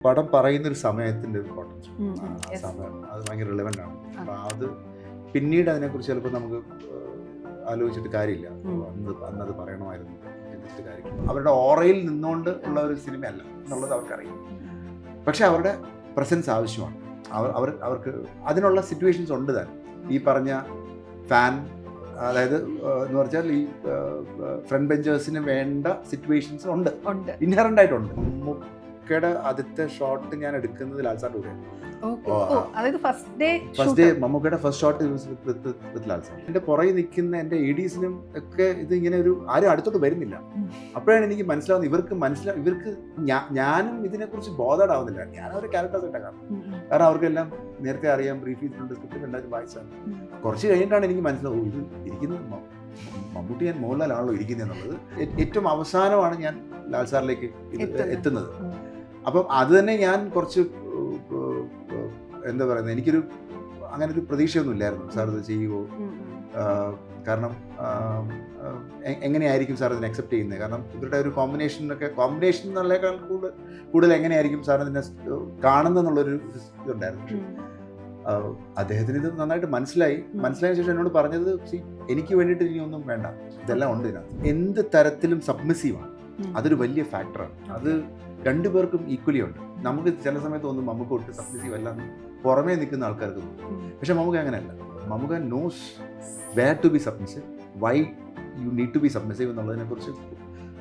പടം പറയുന്നൊരു സമയത്തിൻ്റെ ഇമ്പോർട്ടൻസ് ആ സമയം അത് ഭയങ്കര റിലവൻ്റ് ആണ്. അപ്പോൾ അത് പിന്നീട് അതിനെക്കുറിച്ച് ചിലപ്പോൾ നമുക്ക് ആലോചിച്ചിട്ട് കാര്യമില്ല. അന്നത് പറയണമായിരുന്നു ചിന്തിച്ചിട്ട് കാര്യമില്ല. അവരുടെ ഓറയിൽ നിന്നുകൊണ്ട് ഉള്ള ഒരു സിനിമയല്ല എന്നുള്ളത് അവർക്കറിയാം. പക്ഷെ അവരുടെ പ്രസൻസ് ആവശ്യമാണ്. അവർക്ക് അതിനുള്ള സിറ്റുവേഷൻസ് ഉണ്ട് താൻ. ഈ പറഞ്ഞ ഫാൻ, അതായത് എന്ന് പറഞ്ഞാൽ ഈ ഫ്രണ്ട് ബെഞ്ചേഴ്സിന് വേണ്ട സിറ്റുവേഷൻസ് ഉണ്ട്, ഇൻഹറൻ്റ് ആയിട്ടുണ്ട്. മമ്മൂക്കയുടെ ആദ്യത്തെ ഷോട്ട് ഞാൻ എടുക്കുന്നത് ലാൽ സാറിൻ്റെ കൂടെയാണ്. ഫസ്റ്റ് ഡേ മമ്മൂക്കയുടെ ഫസ്റ്റ് ഷോട്ട് വിത്ത് ലാൽ സാർ. എൻ്റെ പുറകെ നിൽക്കുന്ന എൻ്റെ എഡീസിനും ഒക്കെ ഇത് ഇങ്ങനെ ഒരു ആരും അടുത്തോട്ട് വരുന്നില്ല. അപ്പോഴാണ് എനിക്ക് മനസ്സിലാവുന്നത് ഇവർക്ക് ഞാനും ഇതിനെക്കുറിച്ച് ബോധേഡാവുന്നില്ല. ഞാൻ ഒരു ക്യാരക്ടേഴ്സ് ആയിട്ടാണ് കാണുന്നത്. കാരണം അവർക്കെല്ലാം നേരത്തെ അറിയാം, ബ്രീഫ് ചെയ്തിട്ടുണ്ട്, സ്ക്രിപ്റ്റ് എല്ലാവരും വായിച്ചാണ്. കുറച്ച് കഴിഞ്ഞിട്ടാണ് എനിക്ക് മനസ്സിലാവും ഇത് ഇരിക്കുന്നത് മമ്മൂട്ടി ഞാൻ മോഹൻലാലാണല്ലോ ഇരിക്കുന്നതെന്നുള്ളത്. ഏറ്റവും അവസാനമാണ് ഞാൻ ലാൽ സാറിലേക്ക് എത്തുന്നത്. അപ്പം അത് തന്നെ ഞാൻ കുറച്ച് എന്താ പറയുന്നത്, എനിക്കൊരു അങ്ങനെ ഒരു പ്രതീക്ഷയൊന്നും ഇല്ലായിരുന്നു സാർ ഇത് ചെയ്യുമോ. കാരണം എങ്ങനെയായിരിക്കും സാർ ഇതിനെ അക്സെപ്റ്റ് ചെയ്യുന്നത്. കാരണം ഇവരുടെ ഒരു കോമ്പിനേഷൻ എന്നുള്ളേക്കാൾ കൂടുതൽ എങ്ങനെയായിരിക്കും സാർ ഇതിനെ കാണുന്നതെന്നുള്ളൊരു ഇതുണ്ടായിരുന്നു. അദ്ദേഹത്തിന് ഇത് നന്നായിട്ട് മനസ്സിലായ ശേഷം എന്നോട് പറഞ്ഞത്, എനിക്ക് വേണ്ടിയിട്ട് ഇനി ഒന്നും വേണ്ട, ഇതെല്ലാം ഉണ്ട് ഇതിനകത്ത്. എന്ത് തരത്തിലും സബ്മിസീവാണ്, അതൊരു വലിയ ഫാക്ടറാണ്. അത് രണ്ടുപേർക്കും ഈക്വലി ഉണ്ട്. നമുക്ക് ചില സമയത്ത് തോന്നും നമുക്ക് ഒട്ട് സബ്മിസീവ് അല്ല, പുറമേ നിൽക്കുന്ന ആൾക്കാർക്ക് തോന്നും. പക്ഷെ നമുക്ക് അങ്ങനെയല്ല. നമുക്ക് knows where to be submissive, why you need to be submissive എന്നുള്ളതിനെ കുറിച്ച്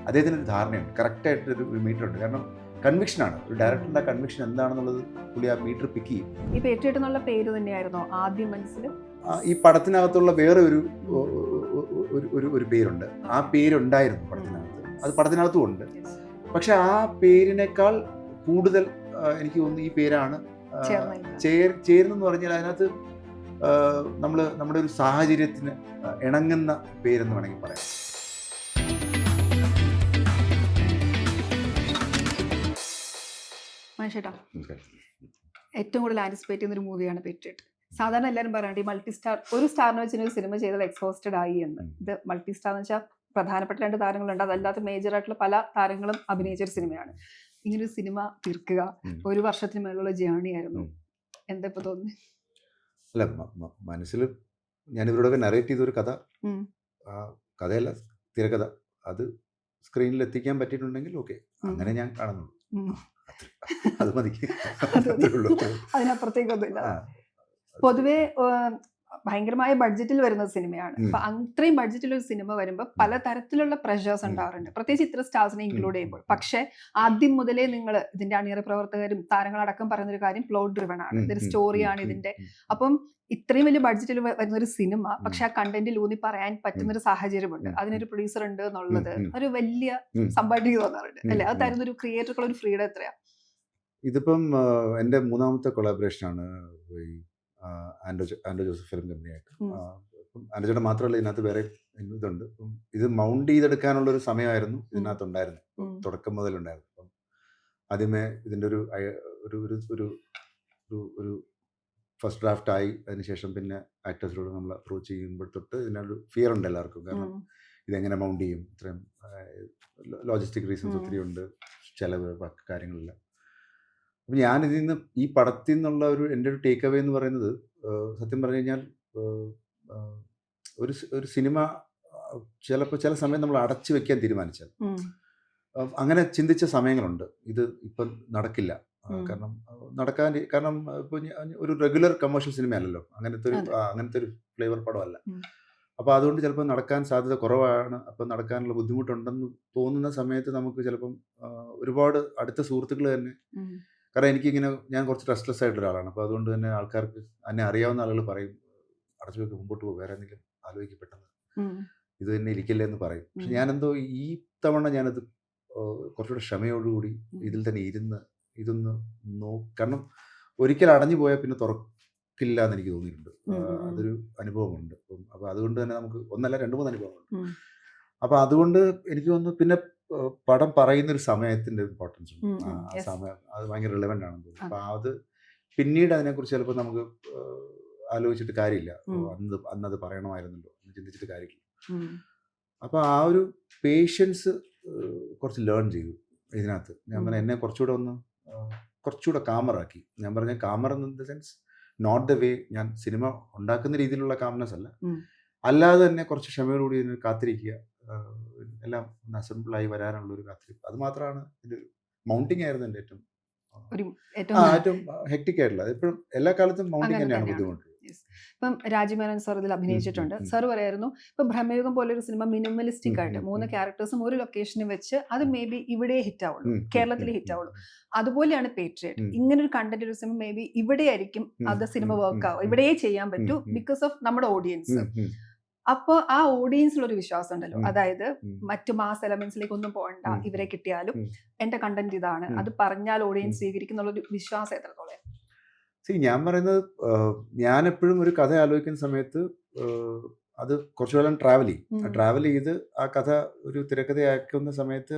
അദ്ദേഹത്തിന് ഒരു ധാരണയുണ്ട്. കറക്റ്റായിട്ടൊരു മീറ്റർ ഉണ്ട്. കാരണം കൺവിക്ഷനാണ് ഒരു ഡയറക്ടറിന്റെ കൺവിക്ഷൻ എന്താണെന്നുള്ളത് പുള്ളി ആ മീറ്റർ പിക്ക് ചെയ്യും. ഈ പേറ്റേറ്റുന്നുള്ള പേര് തന്നെയായിരുന്നോ ആദ്യം മനസ്സിൽ? ഈ പടത്തിനകത്തുള്ള വേറെ ഒരു പേരുണ്ട്. ആ പേരുണ്ടായിരുന്നു പടത്തിനകത്ത്, അത് പടത്തിനകത്തും ഉണ്ട്. പക്ഷെ ആ പേരിനേക്കാൾ കൂടുതൽ എനിക്ക് തോന്നുന്നു ഈ പേരാണ് ചേരുന്നെന്ന് പറഞ്ഞാൽ അതിനകത്ത് നമ്മുടെ ഒരു സാഹചര്യത്തിന് ഇണങ്ങുന്ന പേരെന്ന് വേണമെങ്കിൽ പറയാം. മനുഷ്യേട്ടാ, ഏറ്റവും കൂടുതൽ ആൻറ്റിസിപ്പേറ്റ് ചെയ്യുന്ന ഒരു മൂവിയാണ് പേട്രിയറ്റ്. സാധാരണ എല്ലാവരും പറയാറുണ്ട് ഈ മൾട്ടി സ്റ്റാർ, ഒരു സ്റ്റാറിനെ വെച്ച് ഒരു സിനിമ ചെയ്തത് എക്സോസ്റ്റഡ് ആയി എന്ന്. ഇത് മൾട്ടി സ്റ്റാർ എന്ന് വെച്ചാൽ പ്രധാനപ്പെട്ട 2 താരങ്ങളുണ്ട്, അതല്ലാത്ത മേജർ ആയിട്ടുള്ള പല താരങ്ങളും അഭിനയിച്ചൊരു സിനിമയാണ്. ഇങ്ങനൊരു സിനിമ തീർക്കുക 1 വർഷത്തിന് മേലുള്ള ജേർണി ആയിരുന്നു. എന്താ ഇപ്പൊ തോന്നുന്നു? അല്ല, മനസ്സിൽ ഞാൻ ഇവരോടൊക്കെ നറേറ്റ് ചെയ്തൊരു കഥ, കഥയല്ല തിരക്കഥ, അത് സ്ക്രീനിൽ എത്തിക്കാൻ പറ്റിയിട്ടുണ്ടെങ്കിൽ ഓക്കെ, അങ്ങനെ ഞാൻ കാണുന്നുള്ളൂ. അത് മതി, അതിനപ്പുറത്തേക്കൊന്നുമില്ല. പൊതുവെ ഭയങ്കരമായ ബഡ്ജറ്റിൽ വരുന്ന സിനിമയാണ്. അപ്പൊ അത്രയും ബഡ്ജറ്റിൽ ഒരു സിനിമ വരുമ്പോൾ പല തരത്തിലുള്ള പ്രഷേഴ്സ് ഉണ്ടാവാറുണ്ട്, പ്രത്യേകിച്ച് ഇത്ര സ്റ്റാർസിനെ ഇൻക്ലൂഡ് ചെയ്യുമ്പോൾ. പക്ഷെ ആദ്യം മുതലേ നിങ്ങൾ ഇതിന്റെ അണിയറ പ്രവർത്തകരും താരങ്ങളടക്കം പറയുന്നൊരു കാര്യം പ്ലോട്ട് ഡ്രിവൺ ആണ്, ഇതൊരു സ്റ്റോറിയാണ് ഇതിന്റെ. അപ്പം ഇത്രയും വലിയ ബഡ്ജറ്റിൽ വരുന്ന ഒരു സിനിമ, പക്ഷെ ആ കണ്ടന്റിൽ ഊന്നി പറയാൻ പറ്റുന്ന ഒരു സാഹചര്യമുണ്ട്, അതിനൊരു പ്രൊഡ്യൂസർ ഉണ്ട് എന്നുള്ളത് ഒരു വലിയ സംഭവമായിട്ട് തോന്നാറുണ്ട് അല്ലെ? അത് തരുന്ന ഒരു ക്രിയേറ്റർക്കുള്ള ഒരു ഫ്രീഡം എത്രയാ? ഇതിപ്പം എൻ്റെ 3ാമത്തെ കൊളാബറേഷനാണ് ആൻഡ്രോ ജോസഫ് ഫിലിം കമ്പനിയായിട്ട്. ആൻഡ്രോ ചേട്ടൻ മാത്രമല്ല, ഇതിനകത്ത് വേറെ ഇതുണ്ട്. ഇത് മൗണ്ട് ചെയ്തെടുക്കാനുള്ളൊരു സമയമായിരുന്നു ഇതിനകത്തുണ്ടായിരുന്നു, തുടക്കം മുതലുണ്ടായിരുന്നു. അപ്പം ആദ്യമേ ഇതിൻ്റെ ഒരു ഫസ്റ്റ് ഡ്രാഫ്റ്റ് ആയി. അതിനുശേഷം പിന്നെ ആക്ടേഴ്സിനോട് നമ്മൾ അപ്രോച്ച് ചെയ്യുമ്പോൾ തൊട്ട് ഇതിനൊരു ഫിയർ ഉണ്ട് എല്ലാവർക്കും. കാരണം ഇതെങ്ങനെ മൗണ്ട് ചെയ്യും, ഇത്രയും ലോജിസ്റ്റിക് റീസൺസ് ഒത്തിരി ഉണ്ട്, ചിലവ് കാര്യങ്ങളില്ല. അപ്പം ഞാനിതിൽ നിന്ന് ഈ പടത്തിൽ നിന്നുള്ള എൻ്റെ ഒരു ടേക്ക് അവേ എന്ന് പറയുന്നത്, സത്യം പറഞ്ഞു കഴിഞ്ഞാൽ ഒരു സിനിമ ചില സമയം നമ്മൾ അടച്ചു വെക്കാൻ തീരുമാനിച്ചാൽ, അങ്ങനെ ചിന്തിച്ച സമയങ്ങളുണ്ട്. ഇത് ഇപ്പം നടക്കില്ല, കാരണം ഇപ്പോൾ ഒരു റെഗുലർ കമേഴ്ഷ്യൽ സിനിമയല്ലല്ലോ, അങ്ങനത്തെ ഒരു ഫ്ലേവർ പടമല്ല. അപ്പോൾ അതുകൊണ്ട് ചിലപ്പോൾ നടക്കാൻ സാധ്യത കുറവാണ്. അപ്പം നടക്കാനുള്ള ബുദ്ധിമുട്ടുണ്ടെന്ന് തോന്നുന്ന സമയത്ത് നമുക്ക് ചിലപ്പം ഒരുപാട് അടുത്ത സുഹൃത്തുക്കൾ തന്നെ, കാരണം ഞാൻ കുറച്ച് റെസ്റ്റ്ലെസ് ആയിട്ടുള്ള ഒരാളാണ്. അപ്പോൾ അതുകൊണ്ട് തന്നെ ആൾക്കാർക്ക് എന്നെ അറിയാവുന്ന ആളുകൾ പറയും, അടച്ചു വെക്ക്, മുമ്പോട്ട് പോകും, വേറെ എന്തെങ്കിലും ആലോചിക്കപ്പെട്ടെന്ന്, ഇത് തന്നെ ഇരിക്കില്ല എന്ന് പറയും. പക്ഷെ ഞാനെന്തോ ഈ തവണ ഞാനത് കുറച്ചുകൂടെ ക്ഷമയോടുകൂടി ഇതിൽ തന്നെ ഇരുന്ന് ഇതൊന്ന് കാരണം ഒരിക്കൽ അടഞ്ഞു പോയാൽ പിന്നെ തുറക്കില്ല എന്ന് എനിക്ക് തോന്നിയിട്ടുണ്ട്. അതൊരു അനുഭവമുണ്ട്. അപ്പോൾ അതുകൊണ്ട് തന്നെ നമുക്ക് 1 അല്ല 2-3 അനുഭവമുണ്ട്. അപ്പോൾ അതുകൊണ്ട് എനിക്ക് തോന്നുന്നു പിന്നെ പടം പറയുന്നൊരു സമയത്തിൻ്റെ ഇമ്പോർട്ടൻസ് ഉണ്ട്. ആ സമയം അത് ഭയങ്കര റിലവൻ്റ് ആണെന്ന് തോന്നുന്നു. അപ്പോൾ അത് പിന്നീട് അതിനെക്കുറിച്ച് ചിലപ്പോൾ നമുക്ക് ആലോചിച്ചിട്ട് കാര്യമില്ല, അന്നത് പറയണമായിരുന്നല്ലോ എന്ന് ചിന്തിച്ചിട്ട് കാര്യമില്ല. അപ്പോൾ ആ ഒരു പേഷ്യൻസ് കുറച്ച് ലേൺ ചെയ്തു ഇതിനകത്ത്. ഞാൻ പറഞ്ഞ എന്നെ കുറച്ചുകൂടെ ഒന്ന് കുറച്ചുകൂടെ കാമറാക്കി. ഞാൻ പറഞ്ഞ calmer in the sense not the way ഞാൻ സിനിമ ഉണ്ടാക്കുന്ന രീതിയിലുള്ള കാംനെസ് അല്ല, അല്ലാതെ തന്നെ കുറച്ച് ക്ഷമയോടുകൂടി ഇതിന് കാത്തിരിക്കുക, എല്ലാം ഒന്ന് അസംബിളായി വരാനുള്ള ഒരു കാത്തിരിപ്പ്. അത് മാത്രമാണ് ഇത്. മൗണ്ടിങ് ആയിരുന്നു എൻ്റെ ഏറ്റവും ഏറ്റവും ഹെക്ടിക് ആയിട്ടുള്ള. എപ്പോഴും എല്ലാ കാലത്തും മൗണ്ടിങ് തന്നെയാണ് ബുദ്ധിമുട്ട്. ഇപ്പം രാജമേനോൻ സാർ ഇതിൽ അഭിനയിച്ചിട്ടുണ്ട്. സാർ പറയായിരുന്നു ഇപ്പൊ ബ്രഹ്മയുഗം പോലെ ഒരു സിനിമ മിനിമലിസ്റ്റിക് ആയിട്ട് 3 ക്യാരക്ടേഴ്സും ഒരു ലൊക്കേഷനിൽ വെച്ച് അത് മേ ബി ഇവിടെ ഹിറ്റ് ആവുള്ളൂ, കേരളത്തിൽ ഹിറ്റ് ആവുള്ളൂ. അതുപോലെയാണ് പേട്രിയറ്റ്. ഇങ്ങനെ ഒരു കണ്ടന്റ് ഒരു സിനിമ മേ ബി ഇവിടെ ആയിരിക്കും അത് സിനിമ വർക്ക് ആവും, ഇവിടെയേ ചെയ്യാൻ പറ്റൂ ബിക്കോസ് ഓഫ് നമ്മുടെ ഓഡിയൻസ്. അപ്പൊ ആ ഓഡിയൻസിൽ ഒരു വിശ്വാസം ഉണ്ടല്ലോ, അതായത് മറ്റു മാസ് എലമെന്റ്സിലേക്ക് ഒന്നും പോകണ്ട, ഇവരെ കിട്ടിയാലും എന്റെ കണ്ടന്റ് ഇതാണ്, അത് പറഞ്ഞാൽ ഓഡിയൻസ് സ്വീകരിക്കുന്നുള്ള ഒരു വിശ്വാസം എത്രത്തോളം? ഞാൻ പറയുന്നത്, ഞാൻ എപ്പോഴും ഒരു കഥ ആലോചിക്കുന്ന സമയത്ത് അത് കുറച്ചു കാലം ട്രാവൽ ചെയ്ത് ആ കഥ ഒരു തിരക്കഥയാക്കുന്ന സമയത്ത്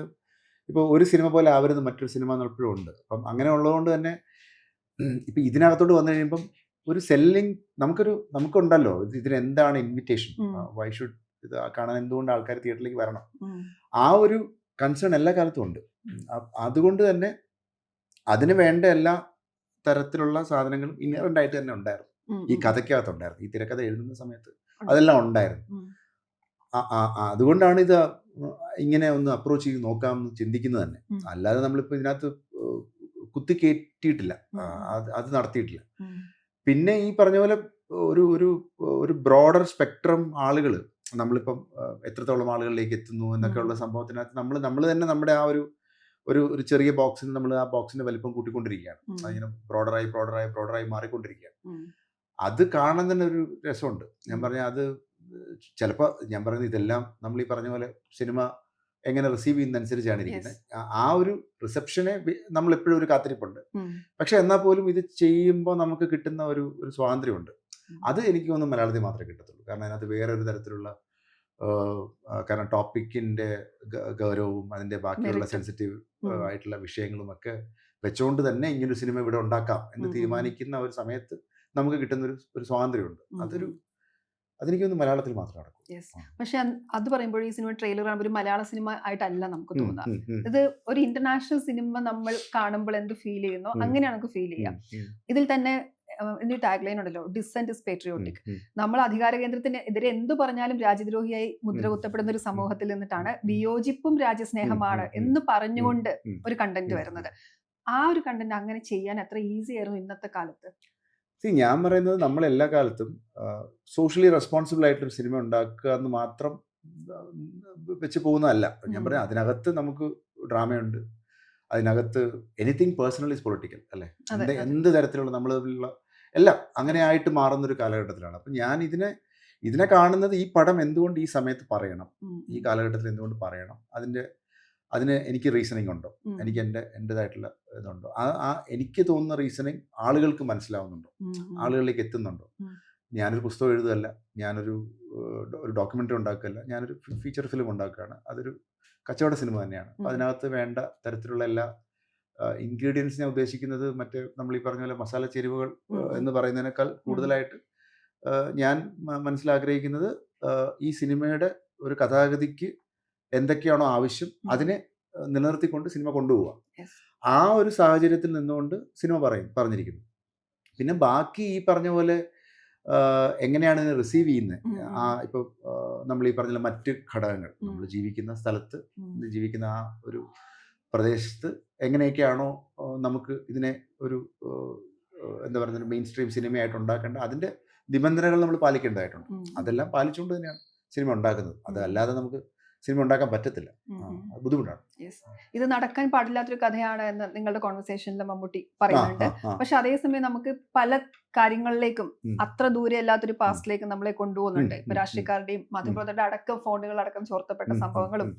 ഇപ്പോൾ ഒരു സിനിമ പോലെ ആവരുത് മറ്റൊരു സിനിമ എന്നെപ്പോഴും ഉണ്ട്. അപ്പം അങ്ങനെ ഉള്ളതുകൊണ്ട് തന്നെ ഇപ്പം ഇതിനകത്തോട്ട് വന്നു കഴിയുമ്പം ഒരു സെല്ലിംഗ് നമുക്കുണ്ടല്ലോ, ഇതിന് എന്താണ് ഇൻവിറ്റേഷൻ, വൈ ഷുഡ് ഇത് കാണാൻ എന്തുകൊണ്ട് ആൾക്കാർ തിയേറ്ററിലേക്ക് വരണം, ആ ഒരു കൺസേൺ എല്ലാ കാലത്തും ഉണ്ട്. അതുകൊണ്ട് തന്നെ അതിന് വേണ്ട എല്ലാ തരത്തിലുള്ള സാധനങ്ങളും ഇന്നറൻ്റ് ആയിട്ട് തന്നെ ഉണ്ടായിരുന്നു, ഈ കഥയ്ക്കകത്തുണ്ടായിരുന്നു, ഈ തിരക്കഥ എഴുതുന്ന സമയത്ത് അതെല്ലാം ഉണ്ടായിരുന്നു. അതുകൊണ്ടാണ് ഇത് ഇങ്ങനെ ഒന്ന് അപ്രോച്ച് ചെയ്ത് നോക്കാമെന്ന് ചിന്തിക്കുന്നത് തന്നെ. അല്ലാതെ നമ്മളിപ്പോൾ ഇതിനകത്ത് കുത്തിക്കയറ്റിയിട്ടില്ല, അത് നടത്തിയിട്ടില്ല. പിന്നെ ഈ പറഞ്ഞ പോലെ ഒരു ബ്രോഡർ സ്പെക്ട്രം ആളുകൾ, നമ്മളിപ്പം എത്രത്തോളം ആളുകളിലേക്ക് എത്തുന്നു എന്നൊക്കെയുള്ള സംഭവത്തിനകത്ത് നമ്മൾ തന്നെ നമ്മുടെ ആ ഒരു ചെറിയ ബോക്സിൽ നമ്മൾ ആ ബോക്സിന്റെ വലിപ്പം കൂട്ടിക്കൊണ്ടിരിക്കുകയാണ്. അതിങ്ങനെ ബ്രോഡറായി മാറിക്കൊണ്ടിരിക്കുകയാണ്. അത് കാണാൻ തന്നെ ഒരു രസമുണ്ട്. ഞാൻ പറഞ്ഞ അത് ചിലപ്പോൾ ഞാൻ പറയുന്നത് ഇതെല്ലാം നമ്മൾ ഈ പറഞ്ഞ പോലെ സിനിമ എങ്ങനെ റിസീവ് ചെയ്യുന്നതനുസരിച്ചാണ് ഇരിക്കുന്നത്. ആ ഒരു റിസപ്ഷനെ നമ്മൾ എപ്പോഴും ഒരു കാത്തിരിപ്പുണ്ട്. പക്ഷെ എന്നാൽ പോലും ഇത് ചെയ്യുമ്പോൾ നമുക്ക് കിട്ടുന്ന ഒരു സ്വാതന്ത്ര്യമുണ്ട്. അത് എനിക്ക് തോന്നുന്നു മലയാളത്തിൽ മാത്രമേ കിട്ടത്തുള്ളൂ. കാരണം അതിനകത്ത് വേറെ ഒരു തരത്തിലുള്ള കാരണം ടോപ്പിക്കിൻ്റെ ഗൗരവവും അതിൻ്റെ ബാക്കിയുള്ള സെൻസിറ്റീവ് ആയിട്ടുള്ള വിഷയങ്ങളും ഒക്കെ വെച്ചുകൊണ്ട് തന്നെ ഇങ്ങനൊരു സിനിമ ഇവിടെ ഉണ്ടാക്കാം എന്ന് തീരുമാനിക്കുന്ന ഒരു സമയത്ത് നമുക്ക് കിട്ടുന്ന ഒരു സ്വാതന്ത്ര്യമുണ്ട്. അതെനിക്കൊന്ന് മലയാളത്തിൽ മാത്രം നടക്കും. പക്ഷെ അത് പറയുമ്പോൾ ഈ സിനിമ ട്രെയിലർ കാണുമ്പോൾ ഒരു മലയാള സിനിമ ആയിട്ടല്ല നമുക്ക് തോന്നുക. ഇത് ഒരു ഇന്റർനാഷണൽ സിനിമ നമ്മൾ കാണുമ്പോൾ എന്ത് ഫീൽ ചെയ്യുന്നോ അങ്ങനെയാണ് നമുക്ക് ഫീൽ ചെയ്യാം. ഇതിൽ തന്നെ ഇതിന്റെ ടാഗ് ലൈൻ ഉണ്ടല്ലോ, ഡിസെന്റ് ഇസ് പേട്രിയോട്ടിക്. നമ്മൾ അധികാര കേന്ദ്രത്തിന് എതിരെ എന്തു പറഞ്ഞാലും രാജ്യദ്രോഹിയായി മുദ്ര കുത്തപ്പെടുന്ന ഒരു സമൂഹത്തിൽ നിന്നിട്ടാണ് വിയോജിപ്പും രാജ്യസ്നേഹമാണ് എന്ന് പറഞ്ഞുകൊണ്ട് ഒരു കണ്ടന്റ് വരുന്നത്. ആ ഒരു കണ്ടന്റ് അങ്ങനെ ചെയ്യാൻ എത്ര ഈസി ആയിരുന്നു ഇന്നത്തെ കാലത്ത്? ഞാൻ പറയുന്നത് നമ്മൾ എല്ലാ കാലത്തും സോഷ്യലി റെസ്പോൺസിബിൾ ആയിട്ടൊരു സിനിമ ഉണ്ടാക്കുക എന്ന് മാത്രം വെച്ച് പോകുന്നതല്ല. ഞാൻ പറയാം, അതിനകത്ത് നമുക്ക് ഡ്രാമയുണ്ട്, അതിനകത്ത് എനിത്തിങ് പേഴ്സണൽ ഈസ് പൊളിറ്റിക്കൽ അല്ലേ, എന്ത് തരത്തിലുള്ള നമ്മൾ തമ്മിലുള്ള എല്ലാം അങ്ങനെ ആയിട്ട് മാറുന്നൊരു കാലഘട്ടത്തിലാണ്. അപ്പം ഞാൻ ഇതിനെ കാണുന്നത് ഈ പടം എന്തുകൊണ്ട് ഈ സമയത്ത് പറയണം, ഈ കാലഘട്ടത്തിൽ എന്തുകൊണ്ട് പറയണം, അതിന് എനിക്ക് റീസണിങ് ഉണ്ടോ, എനിക്ക് എൻ്റെതായിട്ടുള്ള ഇതുണ്ടോ, എനിക്ക് തോന്നുന്ന റീസണിങ് ആളുകൾക്ക് മനസ്സിലാവുന്നുണ്ടോ, ആളുകളിലേക്ക് എത്തുന്നുണ്ടോ. ഞാനൊരു പുസ്തകം എഴുതുകയല്ല, ഞാനൊരു ഡോക്യുമെൻ്ററി ഉണ്ടാക്കുകയല്ല, ഞാനൊരു ഫീച്ചർ ഫിലിം ഉണ്ടാക്കുകയാണ്. അതൊരു കച്ചവട സിനിമ തന്നെയാണ്. അതിനകത്ത് വേണ്ട തരത്തിലുള്ള എല്ലാ ഇൻഗ്രീഡിയൻസിനെ ഉദ്ദേശിക്കുന്നത് മറ്റേ നമ്മൾ ഈ പറഞ്ഞ പോലെ മസാല ചേരുവകൾ എന്ന് പറയുന്നതിനേക്കാൾ കൂടുതലായിട്ട് ഞാൻ മനസ്സിലാഗ്രഹിക്കുന്നത് ഈ സിനിമയുടെ ഒരു കഥാഗതിക്ക് എന്തൊക്കെയാണോ ആവശ്യം അതിനെ നിലനിർത്തിക്കൊണ്ട് സിനിമ കൊണ്ടുപോവുക. ആ ഒരു സാഹചര്യത്തിൽ നിന്നുകൊണ്ട് സിനിമ പറഞ്ഞിരിക്കുന്നു. പിന്നെ ബാക്കി ഈ പറഞ്ഞ പോലെ എങ്ങനെയാണ് ഇതിനെ റിസീവ് ചെയ്യുന്നത്, ഇപ്പോൾ നമ്മൾ ഈ പറഞ്ഞ മറ്റ് ഘടകങ്ങൾ, നമ്മൾ ജീവിക്കുന്ന സ്ഥലത്ത് ജീവിക്കുന്ന ആ ഒരു പ്രദേശത്ത് എങ്ങനെയൊക്കെയാണോ നമുക്ക് ഇതിനെ ഒരു എന്താ പറയുക മെയിൻ സ്ട്രീം സിനിമയായിട്ട് ഉണ്ടാക്കേണ്ട അതിൻ്റെ നിബന്ധനകൾ നമ്മൾ പാലിക്കേണ്ടതായിട്ടുണ്ട്. അതെല്ലാം പാലിച്ചുകൊണ്ട് തന്നെയാണ് സിനിമ ഉണ്ടാക്കുന്നത്. അതല്ലാതെ നമുക്ക് സിനിമ ഉണ്ടാക്കാൻ പറ്റത്തില്ല, ബുദ്ധിമുട്ടാണ്. ഇത് നടക്കാൻ പാടില്ലാത്തൊരു കഥയാണ് എന്ന് നിങ്ങളുടെ കോൺവെർസേഷനിൽ മമ്മൂട്ടി പറയുന്നുണ്ട്. പക്ഷെ അതേസമയം നമുക്ക് പല കാര്യങ്ങളിലേക്കും അത്ര ദൂരെ അല്ലാത്തൊരു പാസ്റ്റിലേക്ക് നമ്മളെ കൊണ്ടുപോകുന്നുണ്ട്. ഇപ്പൊ രാഷ്ട്രീയക്കാരുടെയും മാധ്യമപ്രവർത്തകരുടെ അടക്കം ഫോണുകൾ അടക്കം ചോർത്തപ്പെട്ട സംഭവങ്ങളും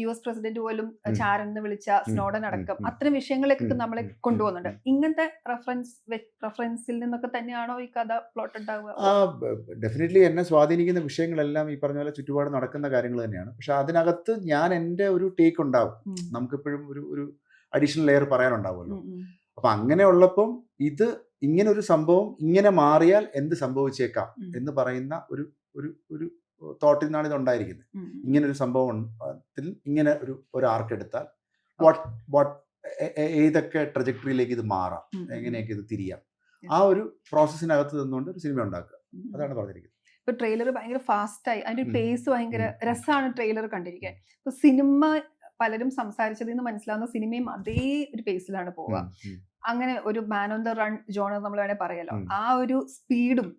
US പ്രസിഡന്റ് പോലും ചാരൻ എന്ന് വിളിച്ച സ്നോഡൻ അടക്കം അത്തരം വിഷയങ്ങളിലേക്കൊക്കെ നമ്മളെ കൊണ്ടുപോകുന്നുണ്ട്. ഇങ്ങനത്തെ റെഫറൻസിൽ നിന്നൊക്കെ തന്നെയാണോ ഈ കഥ പ്ലോട്ട് ഉണ്ടാവുക? ഡെഫിനറ്റ്ലി എന്നെ സ്വാധീനിക്കുന്ന വിഷയങ്ങളെല്ലാം ഈ പറഞ്ഞ പോലെ ചുറ്റുപാട് നടക്കുന്ന കാര്യങ്ങൾ തന്നെയാണ്. പക്ഷെ അതിനകത്ത് ഞാൻ എൻ്റെ ഒരു ടേക്ക് ഉണ്ടാവും. നമുക്കെപ്പോഴും ഒരു അഡീഷണൽ ലെയർ പറയാനുണ്ടാവുമല്ലോ. അപ്പൊ അങ്ങനെ ഉള്ളപ്പം ഇത് ഇങ്ങനെ ഒരു സംഭവം ഇങ്ങനെ മാറിയാൽ എന്ത് സംഭവിച്ചേക്കാം എന്ന് പറയുന്ന ഒരു തോട്ടിൽ നിന്നാണ് ഇത് ഉണ്ടായിരിക്കുന്നത്. ഇങ്ങനെ ഒരു സംഭവത്തിൽ ഇങ്ങനെ ഒരു ആർക്ക് എടുത്താൽ ഏതൊക്കെ ട്രജക്ടറിയിലേക്ക് ഇത് മാറാം, എങ്ങനെയൊക്കെ ഇത് തിരിയാം, ആ ഒരു പ്രോസസ്സിനകത്ത് നിന്നുകൊണ്ട് ഒരു സിനിമ ഉണ്ടാക്കുക, അതാണ് പറഞ്ഞിരിക്കുന്നത്. ഇപ്പൊ ട്രെയിലർ ഭയങ്കര ഫാസ്റ്റായി, അതിന്റെ പേസ് ഭയങ്കര രസമാണ് ട്രെയിലർ കണ്ടിരിക്കാൻ. ഇപ്പൊ സിനിമ പലരും സംസാരിച്ചതിൽ നിന്ന് മനസ്സിലാവുന്ന സിനിമയും അതേ ഒരു പേസിലാണ് പോവുക. അങ്ങനെ ഒരു മാൻ ഓൺ ദ റൺ ജോണർ നമ്മൾ വേണേൽ പറയാലോ, ആ ഒരു സ്പീഡും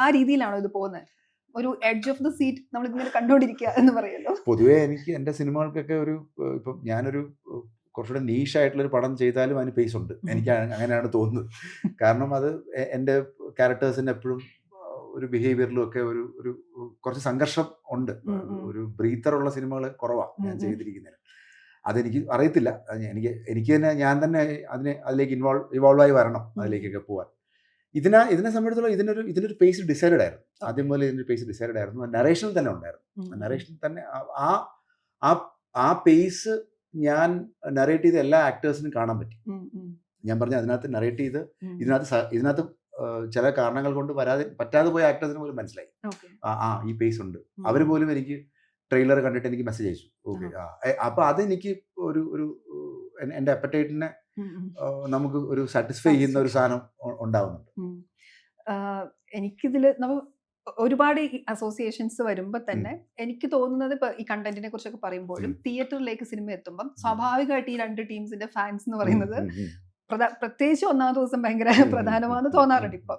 ആ രീതിയിലാണോ ഇത് പോകുന്നത്? ഒരു എഡ്ജ് ഓഫ് ദ സീറ്റ് നമ്മൾ ഇങ്ങനെ കണ്ടുകൊണ്ടിരിക്കുക എന്ന് പറയല്ലോ. പൊതുവേ എനിക്ക് എൻ്റെ സിനിമകൾക്കൊക്കെ ഒരു ഇപ്പം ഞാനൊരു കുറച്ചുകൂടെ നീഷായിട്ടുള്ളൊരു പടം ചെയ്താലും അതിന് പേസ് ഉണ്ട്, എനിക്ക് അങ്ങനെയാണ് തോന്നുന്നത്. കാരണം അത് എൻ്റെ ക്യാരക്ടേഴ്സിന് എപ്പോഴും ഒരു ബിഹേവിയറിലും ഒക്കെ ഒരു ഒരു കുറച്ച് സംഘർഷം ഉണ്ട്. ഒരു ബ്രീത്തറുള്ള സിനിമകൾ കുറവാണ് ഞാൻ ചെയ്തിരിക്കുന്നത്. അതെനിക്ക് അറിയത്തില്ല, എനിക്ക് തന്നെ ഞാൻ തന്നെ അതിലേക്ക് ഇവോൾവ് ആയി വരണം, അതിലേക്കൊക്കെ പോകാൻ. ഇതിനെ സംബന്ധിച്ചുള്ള ഇതിനൊരു പേസ് ഡിസൈഡ് ആയിരുന്നു. ആദ്യം പോലെ ഇതിൻ്റെ പേസ് ഡിസൈഡ് ആയിരുന്നു. നറേഷനിൽ തന്നെ ഉണ്ടായിരുന്നു. നറേഷനിൽ തന്നെ ആ പേസ് ഞാൻ നറേറ്റ് ചെയ്ത എല്ലാ ആക്ടേഴ്സിനും കാണാൻ പറ്റി. ഞാൻ പറഞ്ഞ അതിനകത്ത് നറേറ്റ് ചെയ്ത് ഇതിനകത്ത് ചില കാരണങ്ങൾ കൊണ്ട് പറ്റാതെ പോയ ആക്ടേഴ്സിന് പോലും മനസ്സിലായി ഈ പേസ് ഉണ്ട്. അവർ പോലും എനിക്ക് ട്രെയിലർ കണ്ടിട്ട് എനിക്ക് മെസ്സേജ് അയച്ചു. ഓക്കെ, അപ്പൊ അതെനിക്ക് ഒരു എൻ്റെ അപ്പറ്റൈറ്റിനെ നമുക്ക് ഒരു സാറ്റിസ്ഫൈ ചെയ്യുന്ന ഒരു സാധനം ഉണ്ടാവുന്നുണ്ട്. എനിക്കിതില് ഒരുപാട് അസോസിയേഷൻസ് വരുമ്പോൾ തന്നെ എനിക്ക് തോന്നുന്നത് ഇപ്പൊ ഈ കണ്ടന്റിനെ കുറിച്ചൊക്കെ പറയുമ്പോഴും തിയേറ്ററിലേക്ക് സിനിമ എത്തുമ്പോൾ സ്വാഭാവികമായിട്ട് ഈ രണ്ട് ടീംസിന്റെ ഫാൻസ് എന്ന് പറയുന്നത് പ്രത്യേകിച്ച് ഒന്നാമത്തെ ദിവസം ഭയങ്കര പ്രധാനമാണെന്ന് തോന്നാറുണ്ട് ഇപ്പൊ.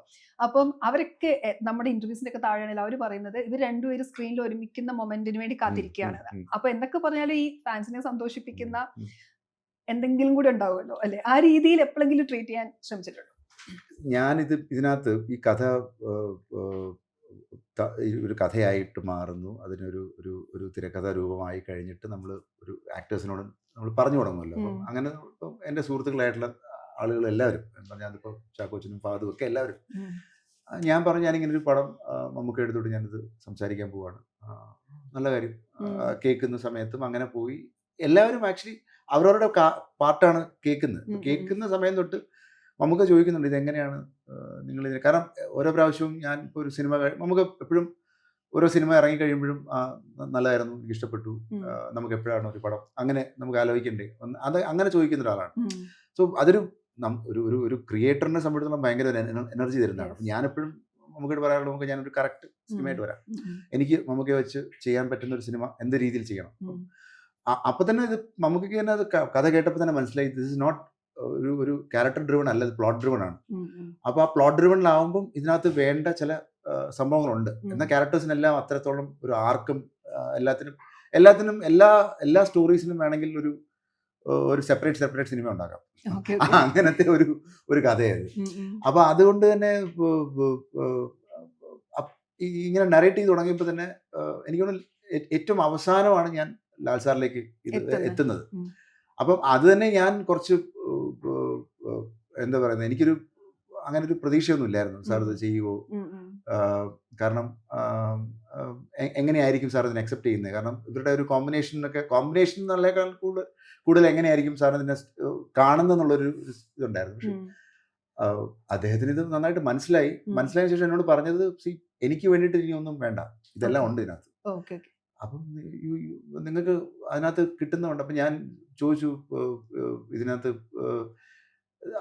അപ്പം അവരൊക്കെ നമ്മുടെ ഇന്റർവ്യൂസിന്റെ ഒക്കെ താഴെയാണെങ്കിൽ അവർ പറയുന്നത് ഇവർ രണ്ടുപേരും സ്ക്രീനിൽ ഒരുമിക്കുന്ന മൊമെന്റിന് വേണ്ടി കാത്തിരിക്കുകയാണ്. അപ്പൊ എന്തൊക്കെ പറഞ്ഞാലും ഈ ഫാൻസിനെ സന്തോഷിപ്പിക്കുന്ന എന്തെങ്കിലും കൂടെ ഉണ്ടാവുമല്ലോ അല്ലെ? ആ രീതിയിൽ എപ്പോഴെങ്കിലും ട്രീറ്റ് ചെയ്യാൻ ശ്രമിച്ചിട്ടുണ്ടോ? ഇതിനകത്ത് ഈ കഥ ഒരു കഥയായിട്ട് മാറുന്നു, അതിനൊരു ഒരു തിരക്കഥ രൂപമായി കഴിഞ്ഞിട്ട് നമ്മൾ ഒരു ആക്ടേഴ്സിനോട് നമ്മൾ പറഞ്ഞു തുടങ്ങുമല്ലോ. അപ്പം അങ്ങനെ എൻ്റെ സുഹൃത്തുക്കളായിട്ടുള്ള ആളുകൾ എല്ലാവരും ഞാനിപ്പോൾ ചാക്കോച്ചനും ഫാദും ഒക്കെ എല്ലാവരും ഞാൻ പറഞ്ഞു ഞാനിങ്ങനെ ഒരു പടം നമുക്ക് എടുത്തോട്ട് ഞാനിത് സംസാരിക്കാൻ പോവാണ്, നല്ല കാര്യം. കേൾക്കുന്ന സമയത്തും അങ്ങനെ പോയി എല്ലാവരും ആക്ച്വലി അവരവരുടെ പാർട്ടാണ് കേൾക്കുന്നത്. കേൾക്കുന്ന സമയം തൊട്ട് നമുക്ക് ചോദിക്കുന്നുണ്ട് ഇതെങ്ങനെയാണ് നിങ്ങളിതിന്. കാരണം ഓരോ പ്രാവശ്യവും ഞാൻ ഇപ്പോൾ ഒരു സിനിമ നമുക്ക് എപ്പോഴും ഓരോ സിനിമ ഇറങ്ങി കഴിയുമ്പോഴും നല്ലതായിരുന്നു, എനിക്ക് ഇഷ്ടപ്പെട്ടു, നമുക്ക് എപ്പോഴാണ് ഒരു പടം അങ്ങനെ നമുക്ക് ആലോചിക്കണ്ടേ, അത് അങ്ങനെ ചോദിക്കുന്ന ഒരാളാണ്. സോ അതൊരു ഒരു ക്രിയേറ്ററിനെ സംബന്ധിച്ചിടത്തോളം ഭയങ്കര എനർജി തരുന്നതാണ്. അപ്പം ഞാനെപ്പോഴും നമുക്ക് പറയാറുള്ളത് നമുക്ക് ഞാനൊരു കറക്റ്റ് സിനിമയായിട്ട് വരാം, എനിക്ക് നമുക്ക് വെച്ച് ചെയ്യാൻ പറ്റുന്ന ഒരു സിനിമ എന്ത് രീതിയിൽ ചെയ്യണം. അപ്പൊ തന്നെ ഇത് നമുക്ക് തന്നെ അത് കഥ കേട്ടപ്പോൾ തന്നെ മനസ്സിലായി ദിസ് ഇസ് നോട്ട് ഒരു ക്യാരക്ടർ ഡ്രിവൺ അല്ല, ഇത് പ്ലോട്ട് ഡ്രിവൺ ആണ്. അപ്പോൾ ആ പ്ലോട്ട് ഡ്രിവണിലാവുമ്പം ഇതിനകത്ത് വേണ്ട ചില സംഭവങ്ങളുണ്ട്. എന്നാൽ ക്യാരക്ടേഴ്സിനെല്ലാം അത്രത്തോളം ഒരു ആർക്കും എല്ലാത്തിനും എല്ലാ സ്റ്റോറീസിനും വേണമെങ്കിൽ ഒരു സെപ്പറേറ്റ് സിനിമ ഉണ്ടാക്കാം. അങ്ങനത്തെ ഒരു കഥയായത്. അപ്പൊ അതുകൊണ്ട് തന്നെ ഇങ്ങനെ നറേറ്റ് ചെയ്ത് തുടങ്ങിയപ്പോൾ തന്നെ എനിക്ക് തോന്നുന്നു ഏറ്റവും അവസാനമാണ് ഞാൻ ലാൽ സാറിലേക്ക് എത്തുന്നത്. അപ്പം അത് തന്നെ ഞാൻ കുറച്ച് എന്താ പറയുന്നത്, എനിക്കൊരു അങ്ങനെ ഒരു പ്രതീക്ഷയൊന്നും ഇല്ലായിരുന്നു സാർ ഇത് ചെയ്യുമോ. കാരണം എങ്ങനെയായിരിക്കും സാർ ഇതിനെ അക്സെപ്റ്റ് ചെയ്യുന്നത്, കാരണം ഇവരുടെ ഒരു കോമ്പിനേഷൻ എന്നുള്ളതിനേക്കാൾ കൂടുതൽ എങ്ങനെയായിരിക്കും സാർ ഇതിനെ കാണുന്നെന്നുള്ളൊരു ഇതുണ്ടായിരുന്നു. പക്ഷെ അദ്ദേഹത്തിന് ഇത് നന്നായിട്ട് മനസ്സിലായ ശേഷം എന്നോട് പറഞ്ഞത് എനിക്ക് വേണ്ടിയിട്ട് ഇനി ഒന്നും വേണ്ട, ഇതെല്ലാം ഉണ്ട് ഇതിനകത്ത്. അപ്പം നിങ്ങൾക്ക് അതിനകത്ത് കിട്ടുന്നുണ്ട്. അപ്പം ഞാൻ ചോദിച്ചു ഇതിനകത്ത്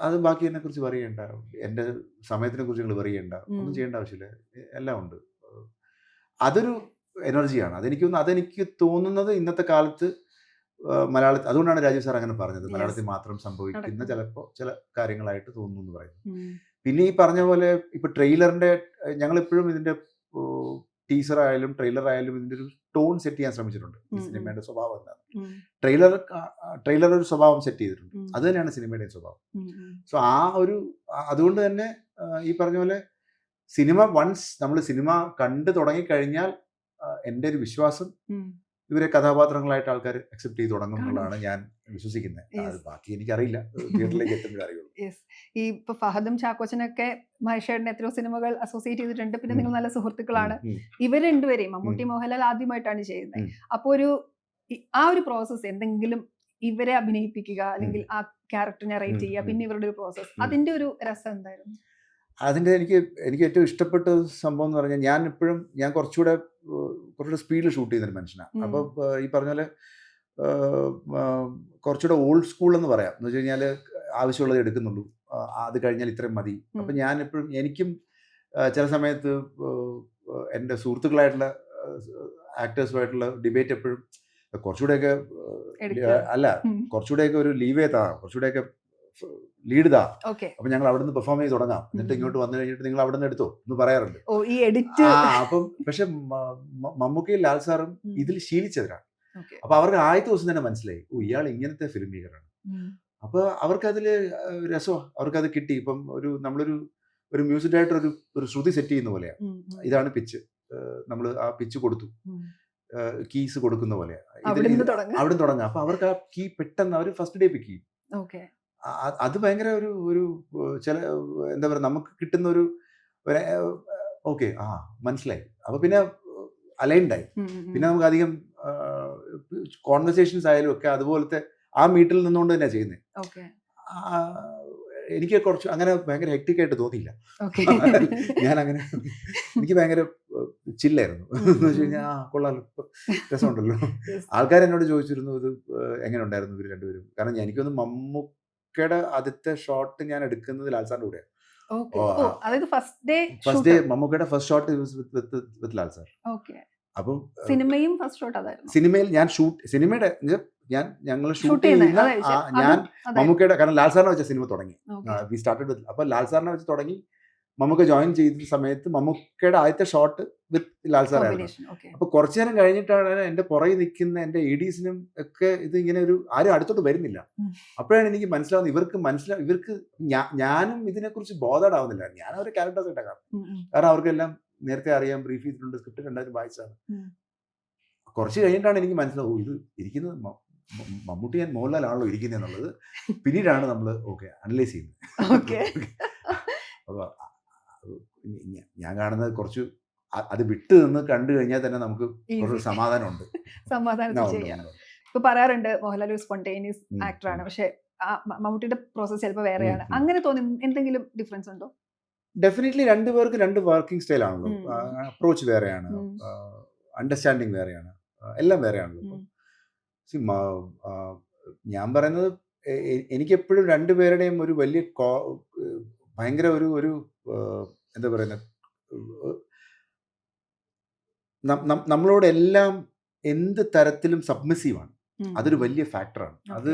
അത് ബാക്കി എന്നെ കുറിച്ച് പറയണ്ട, എൻ്റെ സമയത്തിനെ കുറിച്ച് നിങ്ങൾ പറയണ്ട, ഒന്നും ചെയ്യേണ്ട ആവശ്യമില്ല, എല്ലാം ഉണ്ട്. അതൊരു എനർജിയാണ്. അതെനിക്ക് തോന്നുന്നത് ഇന്നത്തെ കാലത്ത് മലയാളത്തിൽ, അതുകൊണ്ടാണ് രാജീവ് സാർ അങ്ങനെ പറഞ്ഞത്, മലയാളത്തിൽ മാത്രം സംഭവിക്കുന്ന ചില കാര്യങ്ങളായിട്ട് തോന്നുന്നു എന്ന് പറയുന്നത്. പിന്നെ ഈ പറഞ്ഞ പോലെ ഇപ്പൊ ട്രെയിലറിന്റെ ഞങ്ങളെപ്പോഴും ഇതിന്റെ ടീസർ ആയാലും ട്രെയിലർ ആയാലും ഇതിന്റെ ഒരു ടോൺ സെറ്റ് ചെയ്യാൻ ശ്രമിച്ചിട്ടുണ്ട്. ഈ സിനിമയുടെ സ്വഭാവം എന്താണ്, ട്രെയിലർ ഒരു സ്വഭാവം സെറ്റ് ചെയ്തിട്ടുണ്ട്, അത് തന്നെയാണ് സിനിമയുടെ സ്വഭാവം. സോ അതുകൊണ്ട് തന്നെ ഈ പറഞ്ഞ പോലെ നമ്മൾ സിനിമ കണ്ടു തുടങ്ങിക്കഴിഞ്ഞാൽ എൻ്റെ ഒരു വിശ്വാസം ഇവരെ കഥാപാത്രങ്ങളായിട്ട് ആൾക്കാർ അക്സെപ്റ്റ് ചെയ്ത് തുടങ്ങും എന്നുള്ളതാണ് ഞാൻ വിശ്വസിക്കുന്നത്. അത് ബാക്കി എനിക്കറിയില്ല, തിയേറ്ററിലേക്ക് എത്തുമ്പോഴേ അറിയുള്ളൂ. ഈ ഇപ്പൊ ഫഹദും ചാക്കോച്ചനൊക്കെ മഹേഷേട്ടൻ എത്രയോ സിനിമകൾ അസോസിയേറ്റ് ചെയ്തിട്ടുണ്ട്. പിന്നെ നിങ്ങൾ നല്ല സുഹൃത്തുക്കളാണ്. ഇവർ രണ്ടുപേരെയും മമ്മൂട്ടി മോഹൻലാൽ ആദ്യമായിട്ടാണ് ചെയ്യുന്നത്. അപ്പൊ ആ ഒരു പ്രോസസ്സ് എന്തെങ്കിലും ഇവരെ അഭിനയിപ്പിക്കുക അല്ലെങ്കിൽ ആ ക്യാരക്ടർ നറേറ്റ് ചെയ്യുക, പിന്നെ ഇവരുടെ ഒരു പ്രോസസ്സ്, അതിന്റെ ഒരു രസം എന്തായിരുന്നു? അതിൻ്റെ എനിക്ക് ഏറ്റവും ഇഷ്ടപ്പെട്ട സംഭവം എന്ന് പറഞ്ഞാൽ ഞാൻ കുറച്ചുകൂടെ സ്പീഡിൽ ഷൂട്ട് ചെയ്യുന്നൊരു മനുഷ്യനാണ്. അപ്പോൾ ഈ പറഞ്ഞ പോലെ കുറച്ചുകൂടെ ഓൾഡ് സ്കൂൾ എന്ന് പറയാം. എന്ന് വെച്ച് കഴിഞ്ഞാൽ ആവശ്യമുള്ളത് എടുക്കുന്നുള്ളൂ, അത് കഴിഞ്ഞാൽ ഇത്രയും മതി. അപ്പം ഞാൻ എപ്പോഴും എനിക്കും ചില സമയത്ത് എൻ്റെ സുഹൃത്തുക്കളായിട്ടുള്ള ആക്ടേഴ്സുമായിട്ടുള്ള ഡിബേറ്റ് എപ്പോഴും കുറച്ചുകൂടെയൊക്കെ അല്ല, കുറച്ചുകൂടെയൊക്കെ ഒരു ലീവ് ചെയ്താ, കുറച്ചുകൂടെയൊക്കെ ലീഡ് താ, അപ്പൊ ഞങ്ങൾ അവിടെ നിന്ന് പെർഫോം ചെയ്ത് തുടങ്ങാം, എന്നിട്ട് ഇങ്ങോട്ട് വന്നു കഴിഞ്ഞിട്ട് നിങ്ങൾ അവിടെ നിന്ന് എടുത്തോ എന്ന് പറയാറുണ്ട്. അപ്പം പക്ഷെ മമ്മൂക്കയും ലാൽ സാറും ഇതിൽ ശീലിച്ചവരാണ്. അപ്പൊ അവർക്ക് ആദ്യത്തെ ദിവസം തന്നെ മനസ്സിലായി, ഓ ഇയാൾ ഇങ്ങനത്തെ ഫിലിം മേക്കറാണ്. അപ്പൊ അവർക്കതില് രസമാണ്, അവർക്കത് കിട്ടി. ഇപ്പം ഒരു മ്യൂസിക് ഡയറക്ടർ ഒരു ശ്രുതി സെറ്റ് ചെയ്യുന്ന പോലെയാണ്. ഇതാണ് പിച്ച്, നമ്മൾ ആ പിച്ച് കൊടുത്തു, കീസ് കൊടുക്കുന്ന പോലെയാണ്, അവിടെ തുടങ്ങാം. അപ്പൊ അവർക്ക് ആ കീ പെട്ടെന്ന് അവർ ഫസ്റ്റ് ഡേ പിക്ക് ചെയ്യും. അത് ഭയങ്കര ഒരു ചില എന്താ പറയുക, നമുക്ക് കിട്ടുന്ന ഒരു ഓക്കെ മനസ്സിലായി. അപ്പൊ പിന്നെ അലൈൻഡായി. പിന്നെ നമുക്ക് അധികം കോൺവെർസേഷൻസ് ആയാലും ഒക്കെ അതുപോലത്തെ ആ മീറ്റിൽ നിന്നുകൊണ്ട് തന്നെയാണ് ചെയ്യുന്നത്. എനിക്ക് കുറച്ച് അങ്ങനെ ഭയങ്കര ഹെക്ടിക് ആയിട്ട് തോന്നിയില്ല. ഞാൻ അങ്ങനെ എനിക്ക് ഭയങ്കര ചില്ലായിരുന്നു. എന്ന് വെച്ച് കഴിഞ്ഞാൽ കൊള്ളാലോ, രസമുണ്ടല്ലോ. ആൾക്കാർ എന്നോട് ചോദിച്ചിരുന്നു ഇത് എങ്ങനെ ഉണ്ടായിരുന്നു ഇവർ രണ്ടുപേരും. കാരണം എനിക്കൊന്ന് മമ്മൂക്കയുടെ ആദ്യത്തെ ഷോട്ട് ഞാൻ എടുക്കുന്നത് ലാൽ സാറിന്റെ കൂടെയാണ്. ഫസ്റ്റ് ഡേ മമ്മൂക്കയുടെ ഫസ്റ്റ് ഷോട്ട് വിത്ത് ലാൽ സാർ. അപ്പം സിനിമയിൽ ഞാൻ സിനിമയുടെ ഞങ്ങൾ ഷൂട്ട് ചെയ്യുന്ന ഞാൻ മമ്മൂക്കയുടെ, കാരണം ലാൽ സാറിനെ വെച്ച സിനിമ തുടങ്ങി, വി സ്റ്റാർട്ടഡ് വിത്ത്. അപ്പൊ ലാൽ സാറിനെ വെച്ച് തുടങ്ങി, മമ്മൂക്ക ജോയിൻ ചെയ്ത സമയത്ത് മമ്മൂക്കയുടെ ആദ്യത്തെ ഷോട്ട് വിത്ത് ലാൽ സാറായിരുന്നു. അപ്പൊ കുറച്ചു നേരം കഴിഞ്ഞിട്ടാണ് എന്റെ പുറകെ നിൽക്കുന്ന എന്റെ എഡീസിനും ഒക്കെ ഇത് ഇങ്ങനെ ആരും അടുത്തോട്ട് വരുന്നില്ല. അപ്പോഴാണ് എനിക്ക് മനസ്സിലാവുന്നത് ഇവർക്ക് ഞാനും ഇതിനെക്കുറിച്ച് ബോധേഡാവുന്നില്ല. ഞാൻ അവരുടെ ക്യാരക്ടേഴ്സ് ആയിട്ടാണ് കാണുന്നത്. കാരണം അവർക്കെല്ലാം നേരത്തെ അറിയാം, ബ്രീഫ് ചെയ്തിട്ടുണ്ട്, സ്ക്രിപ്റ്റ് രണ്ടായിരം വായിച്ചാണ്. കുറച്ച് കഴിഞ്ഞിട്ടാണ് എനിക്ക് മനസ്സിലാവും ഇത് ഇരിക്കുന്നത് മമ്മൂട്ടി ആൻഡ് മോഹൻലാലാണല്ലോ ഇരിക്കുന്നത് എന്നുള്ളത്. പിന്നീടാണ് നമ്മൾ അനലൈസ് ചെയ്യുന്നത്. അപ്പോൾ ഞാൻ കാണുന്നത് കുറച്ച് അത് വിട്ട് നിന്ന് കണ്ടു കഴിഞ്ഞാൽ തന്നെ നമുക്ക് കുറച്ച് സമാധാനമുണ്ട്. ഇപ്പൊ പറയാറുണ്ട് മോഹൻലാൽ ഒരു സ്പോണ്ടേനിയസ് ആക്ടറാണ്, പക്ഷെ മമ്മൂട്ടിയുടെ പ്രോസസ് ചിലപ്പോൾ വേറെയാണ്. അങ്ങനെ തോന്നി എന്തെങ്കിലും ഡിഫറൻസ് ഉണ്ടോ? ഡെഫിനറ്റ്ലി രണ്ടുപേർക്ക് രണ്ട് വർക്കിംഗ് സ്റ്റൈലാണല്ലോ. അപ്രോച്ച് വേറെയാണ്, അണ്ടർസ്റ്റാൻഡിങ് വേറെയാണ്, എല്ലാം വേറെയാണല്ലോ. ഞാൻ പറയുന്നത് എനിക്കെപ്പോഴും രണ്ടുപേരുടെയും ഒരു വലിയ ഭയങ്കര ഒരു എന്താ പറയുന്നത്, നമ്മളോടെല്ലാം എന്ത് തരത്തിലും സബ്മിസീവാണ്. അതൊരു വലിയ ഫാക്ടറാണ്. അത്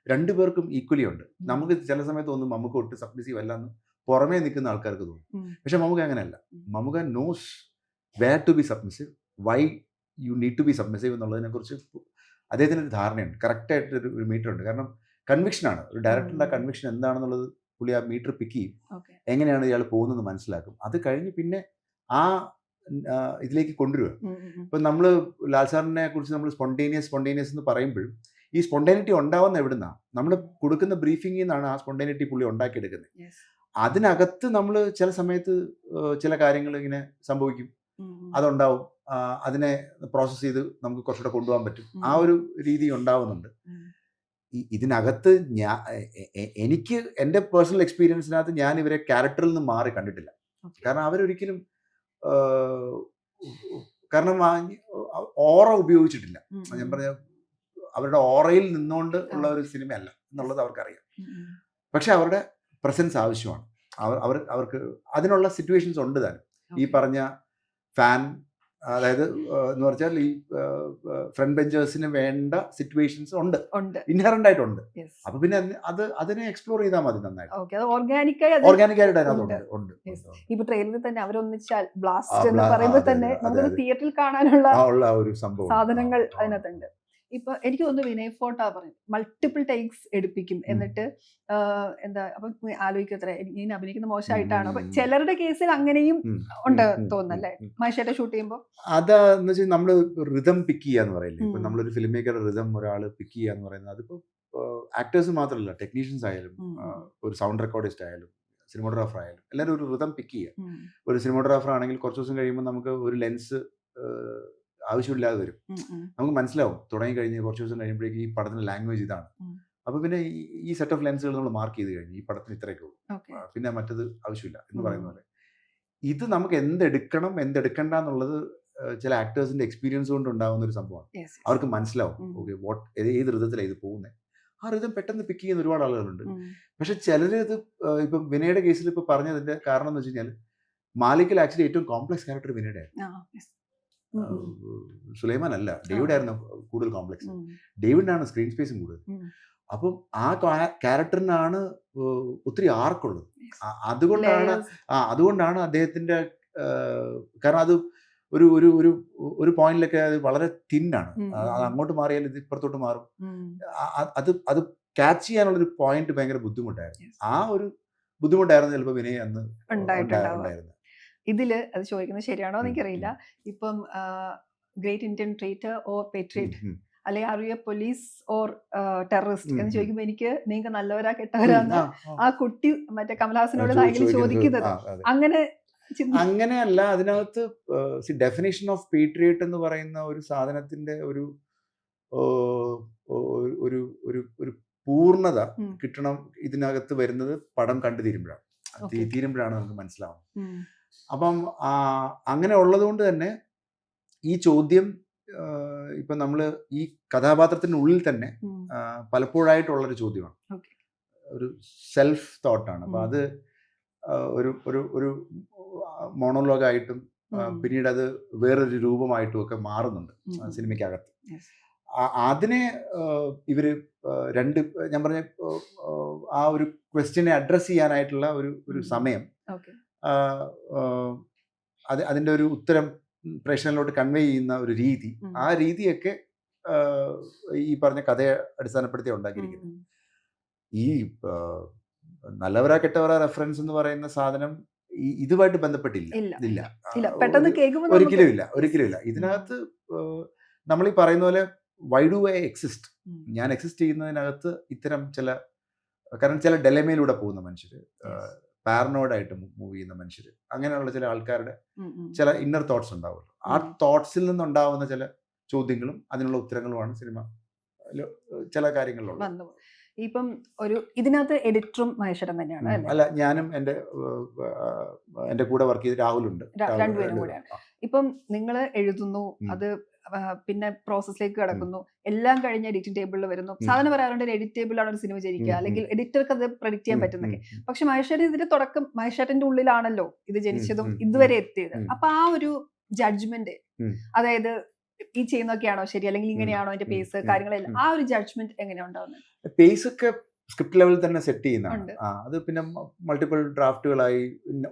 രണ്ടുപേർക്കും ഈക്വലി ഉണ്ട്. നമുക്ക് ചില സമയത്ത് തോന്നും നമുക്ക് ഒട്ടും സബ്മിസീവ് അല്ല എന്ന് പുറമേ നിൽക്കുന്ന ആൾക്കാർക്ക് തോന്നും. പക്ഷെ നമുക്ക് അങ്ങനെയല്ല. നമുക്ക് knows where to be submissive, why you need to be submissive എന്നുള്ളതിനെ കുറിച്ച് അദ്ദേഹത്തിന് ഒരു ധാരണയുണ്ട്, കറക്റ്റായിട്ടൊരു മീറ്റർ ഉണ്ട്. കാരണം കൺവിക്ഷനാണ്, ഒരു ഡയറക്ടറിൻ്റെ കൺവിക്ഷൻ എന്താണെന്നുള്ളത് പുള്ളി ആ മീറ്റർ പിക്ക് ചെയ്യും, എങ്ങനെയാണ് ഇയാൾ പോകുന്നത് മനസ്സിലാക്കും. അത് കഴിഞ്ഞ് പിന്നെ ആ ഇതിലേക്ക് കൊണ്ടുവരിക. ഇപ്പം നമ്മൾ ലാൽ സാറിനെ കുറിച്ച് നമ്മൾ സ്പോണ്ടേനിയസ് എന്ന് പറയുമ്പോഴും ഈ സ്പോണ്ടേനിറ്റി ഉണ്ടാവുന്ന എവിടുന്നാണ്? നമ്മൾ കൊടുക്കുന്ന ബ്രീഫിങ്ങിൽ നിന്നാണ് ആ സ്പോണ്ടേനിറ്റി പുള്ളി ഉണ്ടാക്കിയെടുക്കുന്നത്. അതിനകത്ത് നമ്മൾ ചില സമയത്ത് ചില കാര്യങ്ങൾ ഇങ്ങനെ സംഭവിക്കും, അതുണ്ടാവും. അതിനെ പ്രോസസ്സ് ചെയ്ത് നമുക്ക് കുറച്ചുകൂടെ കൊണ്ടുപോകാൻ പറ്റും. ആ ഒരു രീതി ഉണ്ടാവുന്നുണ്ട്. ഇതിനകത്ത് എനിക്ക് എൻ്റെ പേഴ്സണൽ എക്സ്പീരിയൻസിനകത്ത് ഞാൻ ഇവരെ ക്യാരക്ടറിൽ നിന്ന് മാറി കണ്ടിട്ടില്ല. കാരണം അവരൊരിക്കലും കാരണം ഓറ ഉപയോഗിച്ചിട്ടില്ല. ഞാൻ പറഞ്ഞ അവരുടെ ഓറയിൽ നിന്നുകൊണ്ട് ഉള്ള ഒരു സിനിമയല്ല എന്നുള്ളത് അവർക്കറിയാം. പക്ഷെ അവരുടെ പ്രസൻസ് ആവശ്യമാണ്. അവർക്ക് അതിനുള്ള സിറ്റുവേഷൻസ് ഉണ്ട് താനും. ഈ പറഞ്ഞ ഫാൻ, അതായത് എന്ന് പറഞ്ഞാൽ ഈ ഫ്രണ്ട് ബെഞ്ചേഴ്സിന് വേണ്ട സിറ്റുവേഷൻസ് ഉണ്ട്, ഇൻഹറന്റ് ആയിട്ടുണ്ട്. അപ്പൊ പിന്നെ അതിനെ എക്സ്പ്ലോർ ചെയ്താൽ മതി നന്നായിട്ട്. ഓർഗാനിക്കായിട്ട് ഉണ്ട്. ഇപ്പൊ ട്രെയിലറിൽ തന്നെ അവരൊന്നിച്ചാൽ ബ്ലാസ്റ്റ് എന്ന് പറയുമ്പോൾ തന്നെ നമുക്ക് തിയേറ്ററിൽ കാണാനുള്ള ഒരു സാധനങ്ങൾ അതിനകത്തുണ്ട്. ഇപ്പൊ എനിക്ക് തോന്നുന്നു വിനയ് ഫോർട്ട പറഞ്ഞു മൾട്ടിപ്പിൾ ടേക്സ് എടുപ്പിക്കും, എന്നിട്ട് എന്താ അപ്പൊ ആലോചിക്കത്രേ ഇനി അഭിനയിക്കുന്ന മോശമായിട്ടാണ്. അപ്പൊ ചിലരുടെ കേസിൽ അങ്ങനെയും ഉണ്ട് തോന്നുന്നല്ലേ മഹേഷേട്ട ഷൂട്ട് ചെയ്യുമ്പോൾ? അതാന്ന് വെച്ചാൽ നമ്മള് റിതം പിക്ക് ചെയ്യാന്ന് പറയില്ലേ. ഇപ്പൊ നമ്മളൊരു ഫിലിം മേക്കറുടെ റിതം ഒരാൾ പിക്ക് ചെയ്യാന്ന് പറയുന്നത് അതിപ്പോ ആക്ടേഴ്സ് മാത്രമല്ല, ടെക്നീഷ്യൻസ് ആയാലും ഒരു സൗണ്ട് റെക്കോർഡിസ്റ്റ് ആയാലും സിനിമോഗ്രാഫർ ആയാലും എല്ലാവരും ഒരു റിതം പിക്ക് ചെയ്യുക. ഒരു സിനിമോഗ്രാഫർ ആണെങ്കിൽ കുറച്ച് ദിവസം കഴിയുമ്പോൾ നമുക്ക് ഒരു ലെൻസ് ആവശ്യമില്ലാതെ വരും. നമുക്ക് മനസ്സിലാവും തുടങ്ങി കഴിഞ്ഞ് കുറച്ച് ദിവസം കഴിയുമ്പോഴേക്ക് ഈ പടത്തിന്റെ ലാംഗ്വേജ് ഇതാണ്. അപ്പൊ പിന്നെ ഈ സെറ്റ് ഓഫ് ലെൻസുകൾ നമ്മൾ മാർക്ക് ചെയ്ത് കഴിഞ്ഞു, ഈ പടത്തിന് ഇത്രയൊക്കെ ഉള്ളൂ, പിന്നെ മറ്റത് ആവശ്യമില്ല എന്ന് പറയുന്ന പോലെ ഇത് നമുക്ക് എന്തെടുക്കണം എന്തെടുക്കണ്ട എന്നുള്ളത് ചില ആക്ടേഴ്സിന്റെ എക്സ്പീരിയൻസ് കൊണ്ട് ഉണ്ടാകുന്ന ഒരു സംഭവമാണ്. Yes, yes. അവർക്ക് മനസ്സിലാവും ഉം. ഓക്കെ ഏത് ഋതത്തിലാണ് ഇത് പോകുന്നത്, ആ ഋതം പെട്ടെന്ന് പിക്ക് ചെയ്യുന്ന ഒരുപാട് ആളുകളുണ്ട്. ഉം. പക്ഷെ ചിലർ ഇത് ഇപ്പം വിനയുടെ കേസിൽ ഇപ്പൊ പറഞ്ഞതിന്റെ കാരണം എന്ന് വെച്ച് കഴിഞ്ഞാൽ മാലിക്കിൽ ആക്ച്വലി ഏറ്റവും കോംപ്ലക്സ് ക്യാരക്ടർ വിനയുടെ ആയിരുന്നു. ആ, yes. ഉം, ഉം. സുലൈമാൻ അല്ല, ഡേവിഡ് ആയിരുന്നു കൂടുതൽ കോംപ്ലക്സ്. ഉം. ഡേവിഡിനാണ് സ്ക്രീൻ സ്പേസും കൂടുതൽ. ഉം. അപ്പം ആ ക്യാരക്ടറിനാണ് ഒത്തിരി ആർക്കുള്ളത്. Yes. അതുകൊണ്ടാണ് Layers. അതുകൊണ്ടാണ് അദ്ദേഹത്തിന്റെ കാരണം അത് ഒരു ഒരു ഒരു ഒരു പോയിന്റിലൊക്കെ അത് വളരെ തിന്നാണ്. ഉം. അത് അങ്ങോട്ട് മാറിയാൽ ഇത് ഇപ്പുറത്തോട്ട് മാറും. ഉം. അത് ക്യാച്ച് ചെയ്യാനുള്ളൊരു പോയിന്റ് ഭയങ്കര ബുദ്ധിമുട്ടായിരുന്നു. Yes. ആ ഒരു ബുദ്ധിമുട്ടായിരുന്നു ചിലപ്പോൾ വിനയ് അന്ന് ഉണ്ടായിട്ടുണ്ടാവുക. ഉണ്ടായിരുന്നത്. ഇതില് അത് ചോദിക്കുന്നത് ശരിയാണോ എന്ന് എനിക്കറിയില്ല. ഇപ്പം great Indian traitor or patriot അല്ലെങ്കിൽ are you A police or terrorist എന്ന് ചോദിക്കുമ്പോൾ എനിക്ക് നിങ്ങൾക്ക് നല്ലവരാ കെട്ടവരാന്ന് ആ കുട്ടി മറ്റേ കമലഹാസനോട് നായകൻ ചോദിക്കുന്നത് അങ്ങനെ അങ്ങനെയല്ല. അതിനകത്ത് ഡെഫിനേഷൻ ഓഫ് പേട്രിയറ്റ് എന്ന് പറയുന്ന ഒരു സാധനത്തിന്റെ ഒരു ഒരു ഒരു ഒരു പൂർണ്ണത കിട്ടണം ഇതിനകത്ത് വരുന്നത് പടം കണ്ടു തീരുമ്പോഴാണ്. തീരുമ്പോഴാണ് നമുക്ക് മനസ്സിലാവുന്നത്. അപ്പം അങ്ങനെ ഉള്ളത് തന്നെ ഈ ചോദ്യം ഇപ്പം നമ്മൾ ഈ കഥാപാത്രത്തിനുള്ളിൽ തന്നെ പലപ്പോഴായിട്ടുള്ളൊരു ചോദ്യമാണ്, ഒരു സെൽഫ് തോട്ടാണ്. അപ്പം അത് ഒരു ഒരു ഒരു മോണോലോഗായിട്ടും പിന്നീട് അത് വേറൊരു രൂപമായിട്ടും ഒക്കെ മാറുന്നുണ്ട് സിനിമയ്ക്കകത്ത്. അതിനെ ഇവര് ഞാൻ പറഞ്ഞ ആ ഒരു ക്വസ്റ്റ്യനെ അഡ്രസ് ചെയ്യാനായിട്ടുള്ള ഒരു സമയം, അതിൻ്റെ ഒരു ഉത്തരം പ്രേക്ഷകരിലോട്ട് കൺവേ ചെയ്യുന്ന ഒരു രീതി, ആ രീതിയൊക്കെ ഈ പറഞ്ഞ കഥയെ അടിസ്ഥാനപ്പെടുത്തി ഉണ്ടാക്കിയിരിക്കുന്നത്. ഈ നല്ലവരാ കെട്ടവരാ റെഫറൻസ് എന്ന് പറയുന്ന സാധനം ഇതുമായിട്ട് ബന്ധപ്പെട്ടില്ല. ഒരിക്കലും ഇല്ല. ഇതിനകത്ത് നമ്മൾ ഈ പറയുന്ന പോലെ വൈ ഡു ഐ എക്സിസ്റ്റ്, ഞാൻ എക്സിസ്റ്റ് ചെയ്യുന്നതിനകത്ത് ഇത്തരം കാരണം ചില ഡെലമയിലൂടെ പോകുന്ന മനുഷ്യർ, പാരനോയിഡായിട്ട് മൂവ് ചെയ്യുന്ന മനുഷ്യർ, അങ്ങനെയുള്ള ചില ആൾക്കാരുടെ ചില ഇന്നർ തോട്ട്സ് ഉണ്ടാവുമല്ലോ. ആ തോട്ട്സിൽ നിന്നുണ്ടാവുന്ന ചില ചോദ്യങ്ങളും അതിനുള്ള ഉത്തരങ്ങളുമാണ് സിനിമ ചില കാര്യങ്ങളിലുള്ള. ഇപ്പം ഇതിനകത്ത് എഡിറ്ററും മഹേശ്വരൻ തന്നെയാണ് അല്ല, ഞാനും എന്റെ കൂടെ വർക്ക് ചെയ്ത് രാഹുലുണ്ട്, രണ്ടുപേരും കൂടെയാണ്. ഇപ്പം നിങ്ങൾ എഴുതുന്നു, അത് പിന്നെ പ്രോസസ്സിലേക്ക് കടക്കുന്നു, എല്ലാം കഴിഞ്ഞ് എഡിറ്റിംഗ് ടേബിളിൽ വരുന്നു. സാധാരണ പറയാറുണ്ട് എഡിറ്റ് ടേബിളിലാണ് ഒരു സിനിമ ജനിക്കുക, അല്ലെങ്കിൽ എഡിറ്റർക്ക് അത് പ്രെഡിക്റ്റ് ചെയ്യാൻ പറ്റുന്നൊക്കെ. പക്ഷെ മഹേശ്വരൻ ഇതിന്റെ തുടക്കം മഹേശ്വരന്റെ ഉള്ളിലാണല്ലോ ഇത് ജനിച്ചതും ഇതുവരെ എത്തിയത്. അപ്പൊ ആ ഒരു ജഡ്ജ്മെന്റ്, അതായത് ഈ ചെയ്യുന്നൊക്കെയാണോ ശരി, അല്ലെങ്കിൽ ഇങ്ങനെയാണോ അതിന്റെ പേസ്, കാര്യങ്ങളെല്ലാം, ആ ഒരു ജഡ്ജ്മെന്റ് എങ്ങനെയാ ഉണ്ടാവുന്നത്? പേസ് ഒക്കെ സ്ക്രിപ്റ്റ് ലെവലിൽ തന്നെ സെറ്റ് ചെയ്യുന്നതാണ്. അത് പിന്നെ മൾട്ടിപ്പിൾ ഡ്രാഫ്റ്റുകളായി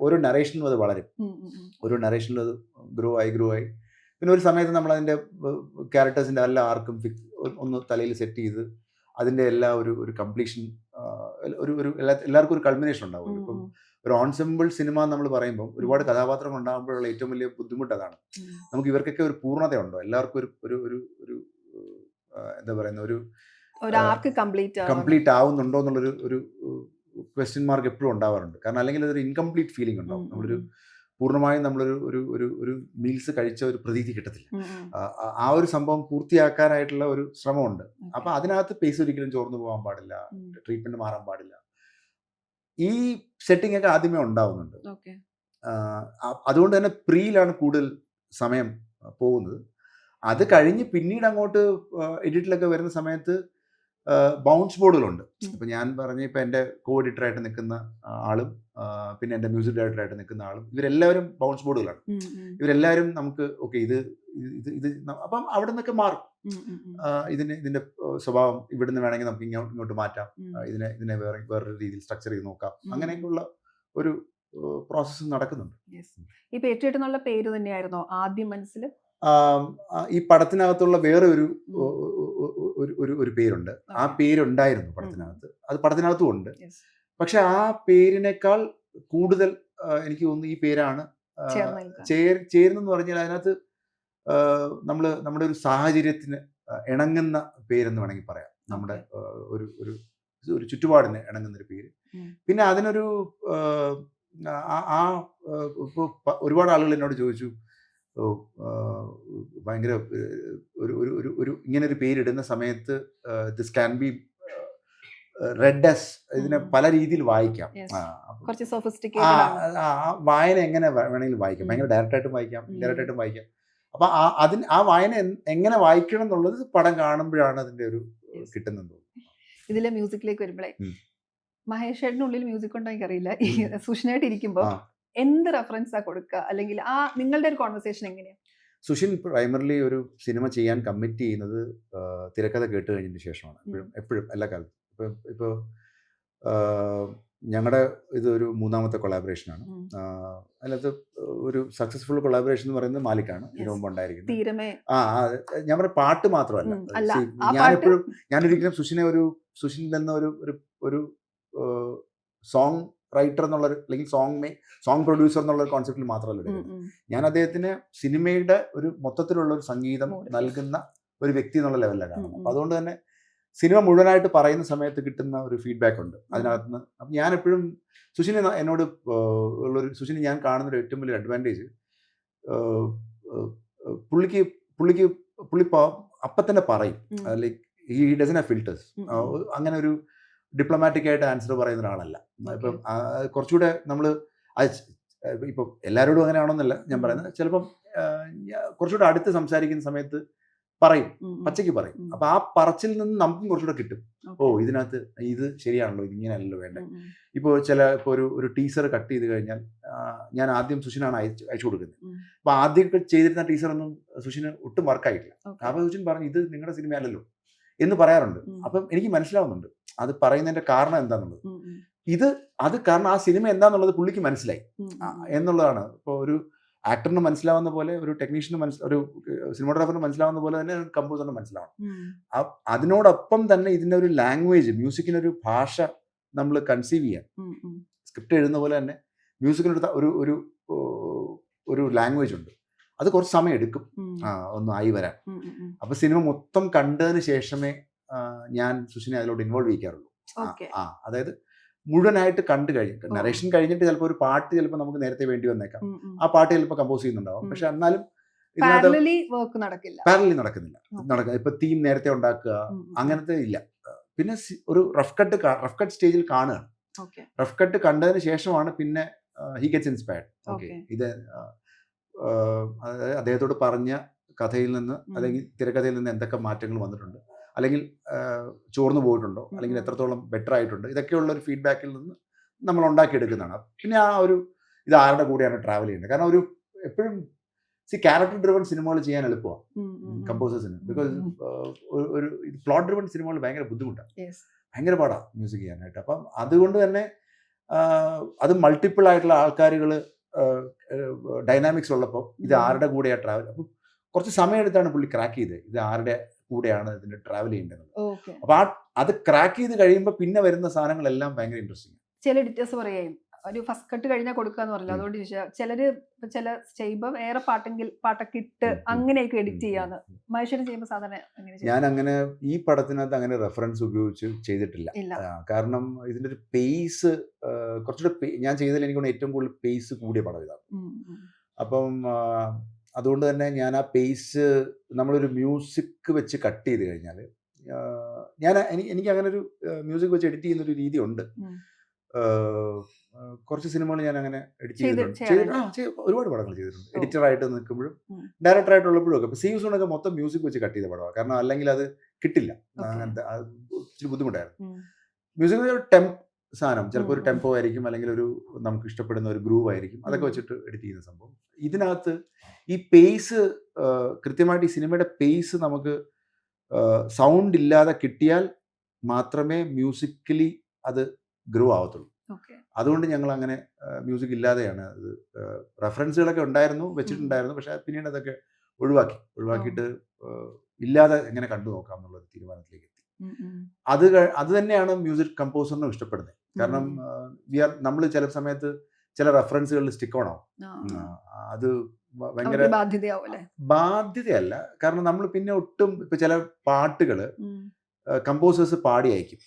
ഓരോ നറേഷനിലും അത് വളരും. ഓരോ നറേഷനിലും അത് ഗ്രോ ആയി പിന്നെ ഒരു സമയത്ത് നമ്മൾ അതിന്റെ ക്യാരക്ടേഴ്സിന്റെ എല്ലാ ആർക്കും ഒന്ന് തലയിൽ സെറ്റ് ചെയ്ത് അതിന്റെ എല്ലാ ഒരു കംപ്ലീഷൻ, എല്ലാവർക്കും ഒരു കൾമിനേഷൻ ഉണ്ടാവും. ഇപ്പം ഒരു ഓൺസെമ്പിൾ സിനിമ നമ്മൾ പറയുമ്പോൾ ഒരുപാട് കഥാപാത്രങ്ങൾ ഉണ്ടാകുമ്പോഴുള്ള ഏറ്റവും വലിയ ബുദ്ധിമുട്ട് അതാണ്. നമുക്ക് ഇവർക്കൊക്കെ ഒരു പൂർണ്ണതയുണ്ടോ, എല്ലാവർക്കും ഒരു എന്താ പറയുന്ന ഒരു കംപ്ലീറ്റ് ആവുന്നുണ്ടോ എന്നുള്ളൊരു ക്വസ്റ്റ്യൻ മാർക്ക് എപ്പോഴും ഉണ്ടാവാറുണ്ട്. കാരണം അല്ലെങ്കിൽ അതൊരു ഇൻകംപ്ലീറ്റ് ഫീലിംഗ് ഉണ്ടാവും. നമ്മളൊരു പൂർണ്ണമായും ഒരു മീൽസ് കഴിച്ച ഒരു പ്രതീതി കിട്ടത്തില്ല. ആ ഒരു സംഭവം പൂർത്തിയാക്കാനായിട്ടുള്ള ഒരു ശ്രമമുണ്ട്. അപ്പൊ അതിനകത്ത് പേസ് ഒരിക്കലും ചോർന്നു പോകാൻ പാടില്ല, ട്രീറ്റ്മെന്റ് മാറാൻ പാടില്ല. ഈ സെറ്റിംഗ് ഒക്കെ ആദ്യമേ ഉണ്ടാവുന്നുണ്ട്. അതുകൊണ്ട് തന്നെ പ്രീയിലാണ് കൂടുതൽ സമയം പോകുന്നത്. അത് കഴിഞ്ഞ് പിന്നീട് അങ്ങോട്ട് എഡിറ്റിലൊക്കെ വരുന്ന സമയത്ത് ബൗൺസ് ബോർഡുകളുണ്ട്. ഇപ്പൊ ഞാൻ പറഞ്ഞ ഇപ്പൊ എൻ്റെ കോ എഡിറ്ററായിട്ട് നിൽക്കുന്ന ആളും പിന്നെ എൻ്റെ മ്യൂസിക് ഡയറക്ടറായിട്ട് നിൽക്കുന്ന ആളും, ഇവരെല്ലാവരും ബൗൺസ് ബോർഡുകളാണ്. ഇവരെല്ലാവരും നമുക്ക് ഓക്കെ ഇത് അപ്പം അവിടെ നിന്നൊക്കെ മാറും. ഇതിന്റെ സ്വഭാവം ഇവിടുന്ന് വേണമെങ്കിൽ നമുക്ക് ഇങ്ങോട്ട് മാറ്റാം, ഇതിനെ വേറൊരു രീതിയിൽ സ്ട്രക്ചർ ചെയ്ത് നോക്കാം. അങ്ങനെയൊക്കെയുള്ള ഒരു പ്രോസസ്സ് നടക്കുന്നുണ്ട്. ഈ പേട്രിയറ്റ് എന്നുള്ള പേര് തന്നെയായിരുന്നോ ആദ്യം മനസ്സിൽ? ഈ പടത്തിനകത്തുള്ള വേറെ ഒരു പേരുണ്ട്. ആ പേരുണ്ടായിരുന്നു പടത്തിനകത്ത്, അത് പടത്തിനകത്തും ഉണ്ട്. പക്ഷെ ആ പേരിനേക്കാൾ കൂടുതൽ എനിക്ക് തോന്നുന്നു ഈ പേരാണ് ചേരുന്നെന്ന് പറഞ്ഞാൽ അതിനകത്ത് നമ്മുടെ ഒരു സാഹചര്യത്തിന് ഇണങ്ങുന്ന പേരെന്ന് വേണമെങ്കിൽ പറയാം. നമ്മുടെ ഒരു ചുറ്റുപാടിന് ഇണങ്ങുന്ന ഒരു പേര്. പിന്നെ അതിനൊരു ഒരുപാട് ആളുകൾ എന്നോട് ചോദിച്ചു, ഭയങ്കര ഒരു ഇങ്ങനൊരു പേരിടുന്ന സമയത്ത് this can be red S, ഇതിനെ പല രീതിയിൽ വായിക്കാം. വായന എങ്ങനെ വേണമെങ്കിലും വായിക്കാം. ഭയങ്കര ഡയറക്റ്റായിട്ടും വായിക്കാം, ഇൻഡയറക്റ്റായിട്ടും വായിക്കാം. അപ്പൊ ആ വായന എങ്ങനെ വായിക്കണം എന്നുള്ളത് പടം കാണുമ്പോഴാണ് അതിന്റെ ഒരു കിട്ടുന്നത്. ഇതിലെ മ്യൂസിക്കിലേക്ക് വരുമ്പോഴേ മഹേഷ് ചേട്ടനുള്ളിൽ മ്യൂസിക് ഉണ്ടോ എനിക്കറിയില്ല. ഈ സുഷിനായിട്ട് ഇരിക്കുമ്പോൾ എന്ത് റെഫറൻസാ കൊടുക്കുക, അല്ലെങ്കിൽ ആ നിങ്ങളുടെ ഒരു കോൺവെർസേഷൻ എങ്ങനെയാ? സുഷിൻ പ്രൈമറിലി ഒരു സിനിമ ചെയ്യാൻ കമ്മിറ്റ് ചെയ്യുന്നത് തിരക്കഥ കേട്ട് കഴിഞ്ഞതിന് ശേഷമാണ്. എപ്പോഴും എല്ലാ കാലത്തും. ഇപ്പോൾ ഞങ്ങളുടെ ഇതൊരു 3ാമത്തെ കൊളാബറേഷനാണ്. അതിനകത്ത് ഒരു സക്സസ്ഫുൾ കൊളാബറേഷൻ എന്ന് പറയുന്നത് മാലിക്കാണ് ഇതിനു മുമ്പ് ഉണ്ടായിരിക്കുന്നത്. ഞാൻ പറഞ്ഞ പാട്ട് മാത്രമല്ല, ഞാനെപ്പോഴും ഞാനൊരിക്കലും സുഷിനിൽ നിന്ന് ഒരു സോങ് റൈറ്റർ എന്നുള്ള അല്ലെങ്കിൽ സോങ് പ്രൊഡ്യൂസർ എന്നുള്ള ഒരു കോൺസെപ്റ്റിൽ മാത്രമല്ല എടുക്കുന്നത്. ഞാൻ അദ്ദേഹത്തിന് സിനിമയുടെ ഒരു മൊത്തത്തിലുള്ള ഒരു സംഗീതം നൽകുന്ന ഒരു വ്യക്തി എന്നുള്ള ലെവലിലാണ് കാണുന്നത്. അപ്പോൾ അതുകൊണ്ട് തന്നെ സിനിമ മുഴുവനായിട്ട് പറയുന്ന സമയത്ത് കിട്ടുന്ന ഒരു ഫീഡ്ബാക്ക് ഉണ്ട് അതിനകത്തുനിന്ന്. അപ്പം ഞാൻ എപ്പോഴും സുഷിനെ എന്നോട് സുഷിനെ ഞാൻ കാണുന്നൊരു ഏറ്റവും വലിയ അഡ്വാൻറ്റേജ്, പുള്ളി അപ്പം തന്നെ പറയും. Like he doesn't have filters. അങ്ങനെ ഒരു ഡിപ്ലോമാറ്റിക് ആയിട്ട് ആൻസർ പറയുന്ന ഒരാളല്ല. ഇപ്പം കുറച്ചുകൂടെ നമ്മൾ ഇപ്പം എല്ലാവരോടും അങ്ങനെ ആണെന്നല്ല ഞാൻ പറയുന്നത്, ചിലപ്പം കുറച്ചുകൂടെ അടുത്ത് സംസാരിക്കുന്ന സമയത്ത് പറയും, പച്ചയ്ക്ക് പറയും. അപ്പൊ ആ പറച്ചിൽ നിന്ന് നമുക്കും കുറച്ചുകൂടെ കിട്ടും, ഇതിനകത്ത് ഇത് ശരിയാണല്ലോ, ഇതിങ്ങനെയല്ലോ വേണ്ടത്. ഇപ്പോൾ ഒരു ടീസർ കട്ട് ചെയ്ത് കഴിഞ്ഞാൽ ഞാൻ ആദ്യം സുഷിനാണ് അയച്ചു കൊടുക്കുന്നത്. അപ്പൊ ആദ്യം ചെയ്തിരുന്ന ടീസറൊന്നും സുഷിന് ഒട്ടും വർക്കായിട്ടില്ല. അപ്പൊ സുഷിൻ പറഞ്ഞു, ഇത് നിങ്ങളുടെ സിനിമയല്ലല്ലോ എന്ന് പറയാറുണ്ട്. അപ്പം എനിക്ക് മനസ്സിലാവുന്നുണ്ട് അത് പറയുന്നതിന്റെ കാരണം എന്താണെന്നുള്ളത്. അത് കാരണം ആ സിനിമ എന്താന്നുള്ളത് പുള്ളിക്ക് മനസ്സിലായി എന്നുള്ളതാണ്. ഇപ്പോൾ ഒരു ആക്ടറിന് മനസ്സിലാവുന്ന പോലെ, ഒരു ടെക്നീഷ്യന് ഒരു സിനിമാറ്റോഗ്രാഫറിന് മനസ്സിലാവുന്ന പോലെ തന്നെ കമ്പോസറിന് മനസ്സിലാവണം. അതിനോടൊപ്പം തന്നെ ഇതിന്റെ ഒരു ലാംഗ്വേജ്, മ്യൂസിക്കിനൊരു ഭാഷ നമ്മൾ കൺസീവ് ചെയ്യാൻ, സ്ക്രിപ്റ്റ് എഴുതുന്ന പോലെ തന്നെ മ്യൂസിക്കിനൊരു ഒരു ലാംഗ്വേജ് ഉണ്ട്. അത് കുറച്ച് സമയം എടുക്കും ഒന്ന് ആയി വരാൻ. അപ്പൊ സിനിമ മൊത്തം കണ്ടതിന് ശേഷമേ ഞാൻ സുഷിനെ അതിലോട്ട് ഇൻവോൾവ് ചെയ്യിക്കാറുള്ളൂ. അതായത് മുഴുവനായിട്ട് കണ്ടു കഴിഞ്ഞിട്ട്, നറേഷൻ കഴിഞ്ഞിട്ട് ചിലപ്പോൾ ഒരു പാട്ട് ചിലപ്പോൾ നമുക്ക് നേരത്തെ വേണ്ടി വന്നേക്കാം, ആ പാട്ട് ചിലപ്പോൾ കമ്പോസ് ചെയ്യുന്നുണ്ടാവും. പക്ഷെ എന്നാലും പാരലലി നടക്കുന്നില്ല. ഇപ്പൊ തീം നേരത്തെ ഉണ്ടാക്കുക അങ്ങനത്തെ ഇല്ല. പിന്നെ ഒരു റഫ് കട്ട് സ്റ്റേജിൽ കാണുകയാണ്. റഫ് കട്ട് കണ്ടതിന് ശേഷമാണ് പിന്നെ ഹി ഗെറ്റ്സ് ഇൻസ്പയർഡ്. ഓക്കെ, ഇത് അദ്ദേഹത്തോട് പറഞ്ഞ കഥയിൽ നിന്ന് അല്ലെങ്കിൽ തിരക്കഥയിൽ നിന്ന് എന്തൊക്കെ മാറ്റങ്ങൾ വന്നിട്ടുണ്ട്, അല്ലെങ്കിൽ ചോർന്നു പോയിട്ടുണ്ടോ, അല്ലെങ്കിൽ എത്രത്തോളം ബെറ്റർ ആയിട്ടുണ്ട്, ഇതൊക്കെയുള്ള ഒരു ഫീഡ്ബാക്കിൽ നിന്ന് നമ്മൾ ഉണ്ടാക്കിയെടുക്കുന്നതാണ്. പിന്നെ ഇത് ആരുടെ കൂടെയാണ് ട്രാവൽ ചെയ്യേണ്ടത്. കാരണം എപ്പോഴും ക്യാരക്ടർ ഡ്രിവൺ സിനിമകൾ ചെയ്യാൻ എളുപ്പമാണ് കമ്പോസേഴ്സിന്. ബിക്കോസ് ഒരു പ്ലോട്ട് ഡ്രിവൺ സിനിമകൾ ഭയങ്കര ബുദ്ധിമുട്ടാണ്, ഭയങ്കര പാടാണ് മ്യൂസിക് ചെയ്യാനായിട്ട്. അപ്പം അതുകൊണ്ട് തന്നെ അത് മൾട്ടിപ്പിൾ ആയിട്ടുള്ള ആൾക്കാരുകൾ, ഡൈനാമിക്സ് ഉള്ളപ്പോൾ ഇത് ആരുടെ കൂടെയാണ് ട്രാവൽ. അപ്പം കുറച്ച് സമയം എടുത്താണ് പുള്ളി ക്രാക്ക് ചെയ്തത് ഇത് ആരുടെ കൂടെയാണ് ഇതിന്റെ ട്രാവൽ ചെയ്യേണ്ടത്. അപ്പൊ അത് ക്രാക്ക് ചെയ്ത് കഴിയുമ്പോൾ പിന്നെ വരുന്ന സാധനങ്ങളെല്ലാം ഭയങ്കര ഇൻട്രസ്റ്റിംഗ്. ചില എഡിറ്റേഴ്സ് പറയും ഒരു ഫസ്റ്റ് കട്ട് കഴിഞ്ഞാൽ കൊടുക്കാന്ന് പറഞ്ഞില്ല, അതുകൊണ്ട് ചില ചെയ്യുമ്പോൾ വേറെ പാട്ടൊക്കെ ഇട്ട് അങ്ങനെയൊക്കെ എഡിറ്റ് ചെയ്യാന്ന്. മനുഷ്യന് ചെയ്യുമ്പോൾ സാധാരണ ഞാൻ അങ്ങനെ ഈ പടത്തിനകത്ത് അങ്ങനെ റെഫറൻസ് ഉപയോഗിച്ച് ചെയ്തിട്ടില്ല. കാരണം ഇതിന്റെ ഒരു പേസ് കുറച്ചുകൂടെ ഞാൻ ചെയ്തതിൽ എനിക്ക് ഏറ്റവും കൂടുതൽ പേസ് കൂടിയ പടം ഇതാണ്. അപ്പം അതുകൊണ്ട് തന്നെ ഞാൻ ആ പേസ് നമ്മളൊരു മ്യൂസിക് വെച്ച് കട്ട് ചെയ്ത് കഴിഞ്ഞാൽ, എനിക്ക് അങ്ങനെ ഒരു മ്യൂസിക് വെച്ച് എഡിറ്റ് ചെയ്യുന്നൊരു രീതി ഉണ്ട്. കുറച്ച് സിനിമകൾ ഞാൻ അങ്ങനെ എഡിറ്റ് ചെയ്തിട്ടുണ്ട്, ഒരുപാട് പടങ്ങൾ ചെയ്തിട്ടുണ്ട്. എഡിറ്ററായിട്ട് നിൽക്കുമ്പോഴും ഡയറക്ടറായിട്ടുള്ളപ്പോഴും ഒക്കെ. ഇപ്പോൾ സീസണൊക്കെ മൊത്തം മ്യൂസിക് വെച്ച് കട്ട് ചെയ്ത പടമാണ്. കാരണം അല്ലെങ്കിൽ അത് കിട്ടില്ല, അങ്ങനത്തെ ഇച്ചിരി ബുദ്ധിമുട്ടായിരുന്നു. മ്യൂസിക് സാധനം ചിലപ്പോൾ ഒരു ടെമ്പോ ആയിരിക്കും, അല്ലെങ്കിൽ നമുക്ക് ഇഷ്ടപ്പെടുന്ന ഒരു ഗ്രൂവ് ആയിരിക്കും, അതൊക്കെ വെച്ചിട്ട് എഡിറ്റ് ചെയ്യുന്ന സംഭവം. ഇതിനകത്ത് ഈ പേസ് കൃത്യമായിട്ട്, ഈ സിനിമയുടെ പേസ് നമുക്ക് സൗണ്ട് ഇല്ലാതെ കിട്ടിയാൽ മാത്രമേ മ്യൂസിക്കലി അത് ഗ്രോ ആവത്തുള്ളൂ. അതുകൊണ്ട് ഞങ്ങൾ അങ്ങനെ മ്യൂസിക് ഇല്ലാതെയാണ് അത്. റെഫറൻസുകളൊക്കെ വെച്ചിട്ടുണ്ടായിരുന്നു, പക്ഷെ പിന്നീട് അതൊക്കെ ഒഴിവാക്കിയിട്ട് ഇല്ലാതെ എങ്ങനെ കണ്ടു നോക്കാം എന്നുള്ള തീരുമാനത്തിലേക്ക് എത്തി. അത് തന്നെയാണ് മ്യൂസിക് കമ്പോസറിനും ഇഷ്ടപ്പെടുന്നത്. കാരണം നമ്മൾ ചില സമയത്ത് ചില റെഫറൻസുകളിൽ സ്റ്റിക്ക് ഓൺ ആവും. അത് ഭയങ്കര ബാധ്യതയല്ല, കാരണം നമ്മൾ പിന്നെ ഒട്ടും ഇപ്പൊ ചില പാട്ടുകൾ കമ്പോസേഴ്സ് പാടി അയക്കും,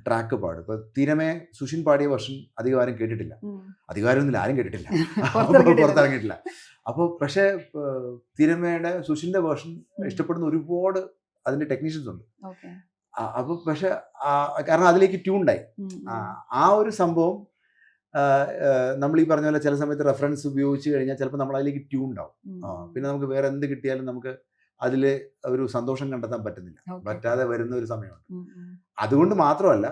ട്രാക്ക് പാടും. ഇപ്പൊ തീരമേ സുഷിൻ പാടിയ വെർഷൻ അധികം ആരും കേട്ടിട്ടില്ല, അധികാരമൊന്നുമില്ല, ആരും കേട്ടിട്ടില്ല, പുറത്തിറങ്ങിയിട്ടില്ല. അപ്പോൾ പക്ഷേ തീരമയുടെ സുഷിന്റെ വേർഷൻ ഇഷ്ടപ്പെടുന്ന ഒരുപാട് അതിന്റെ ടെക്നീഷ്യൻസ് ഉണ്ട്. അപ്പൊ പക്ഷെ കാരണം അതിലേക്ക് ട്യൂൺഡായി ആ ഒരു സംഭവം നമ്മൾ ഈ പറഞ്ഞ പോലെ ചില സമയത്ത് റെഫറൻസ് ഉപയോഗിച്ച് കഴിഞ്ഞാൽ ചിലപ്പോൾ നമ്മൾ അതിലേക്ക് ട്യൂൺ ഉണ്ടാവും. പിന്നെ നമുക്ക് വേറെ എന്ത് കിട്ടിയാലും നമുക്ക് അതിൽ ഒരു സന്തോഷം കണ്ടെത്താൻ പറ്റുന്നില്ല, പറ്റാതെ വരുന്ന ഒരു സമയമുണ്ട്. അതുകൊണ്ട് മാത്രമല്ല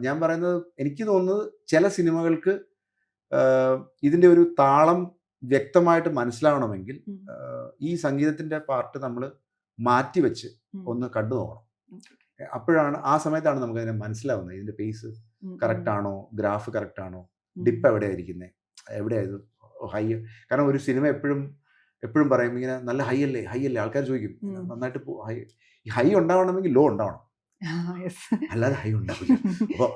ഞാൻ പറയുന്നത്, എനിക്ക് തോന്നുന്നത് ചില സിനിമകൾക്ക് ഇതിൻ്റെ ഒരു താളം വ്യക്തമായിട്ട് മനസ്സിലാവണമെങ്കിൽ ഈ സംഗീതത്തിൻ്റെ പാർട്ട് നമ്മൾ മാറ്റിവെച്ച് ഒന്ന് കണ്ടു നോക്കണം. അപ്പോഴാണ്, ആ സമയത്താണ് നമുക്ക് അതിനെ മനസ്സിലാവുന്നത്, ഇതിൻ്റെ പേസ് കറക്റ്റ് ആണോ, ഗ്രാഫ് കറക്റ്റ് ആണോ, ഡിപ്പ് എവിടെയാണ് ഇരിക്കുന്നത്, എവിടെയായത് ഹൈ. കാരണം ഒരു സിനിമ എപ്പോഴും പറയും ഇങ്ങനെ നല്ല ഹൈ അല്ലേ ആൾക്കാർ ചോദിക്കും, നന്നായിട്ട് ഹൈ ഉണ്ടാവണമെങ്കിൽ ലോ ഉണ്ടാവണം, അല്ലാതെ ഹൈ ഉണ്ടാവില്ല. അപ്പോൾ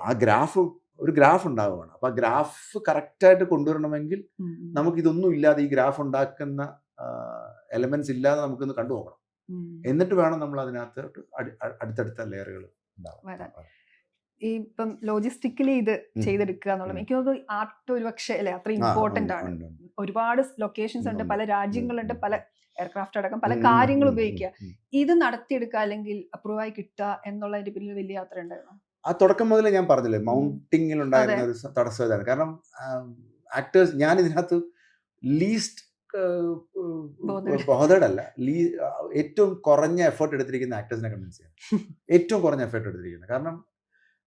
ഒരു ഗ്രാഫ് ഉണ്ടാവുകയാണ്. അപ്പോൾ ആ ഗ്രാഫ് കറക്റ്റായിട്ട് കൊണ്ടുവരണമെങ്കിൽ നമുക്കിതൊന്നും ഇല്ലാതെ, ഈ ഗ്രാഫ് ഉണ്ടാക്കുന്ന എലമെന്റ്സ് ഇല്ലാതെ നമുക്കൊന്ന് കണ്ടു നോക്കണം. എന്നിട്ട് വേണം നമ്മൾ അതിനകത്ത് അടുത്തടുത്ത ലെയറുകൾ ഉണ്ടാവാൻ. ഈ ഇപ്പം ലോജിസ്റ്റിക്കലി ഇത് ചെയ്തെടുക്കുക എന്നുള്ളത് എനിക്ക് തോന്നുന്നു ആർട്ട് ഒരു പക്ഷേ അല്ലെ അത്ര ഇമ്പോർട്ടന്റ് ആണ്. ഒരുപാട് ലൊക്കേഷൻസ് ഉണ്ട്, പല രാജ്യങ്ങളുണ്ട്, പല എയർക്രാഫ്റ്റ് അടക്കം പല കാര്യങ്ങൾ ഉപയോഗിക്കുക. ഇത് നടത്തിയെടുക്കുക അല്ലെങ്കിൽ അപ്രൂവ് ആയി കിട്ടുക എന്നുള്ളതിന്റെ പിന്നിൽ വലിയ യാത്ര ഉണ്ടായിരുന്നു. ആ തുടക്കം മുതലേ ഞാൻ പറഞ്ഞില്ലേ, മൗണ്ടിങ്ങിൽ ഉണ്ടായിരുന്ന ഒരു തടസ്സം ഇതാണ്. കാരണം ആക്ടേഴ്സ്, ഞാൻ ഇതിനകത്ത് ലീസ്റ്റ് ബോധേഡ് അല്ല, ഏറ്റവും കുറഞ്ഞ എഫേർട്ട് എടുത്തിരിക്കുന്ന ആക്ടേഴ്സിനെ കൺവിൻസ് ചെയ്യാൻ, ഏറ്റവും കുറഞ്ഞ എഫേർട്ട് എടുത്തിരിക്കുന്നത്. കാരണം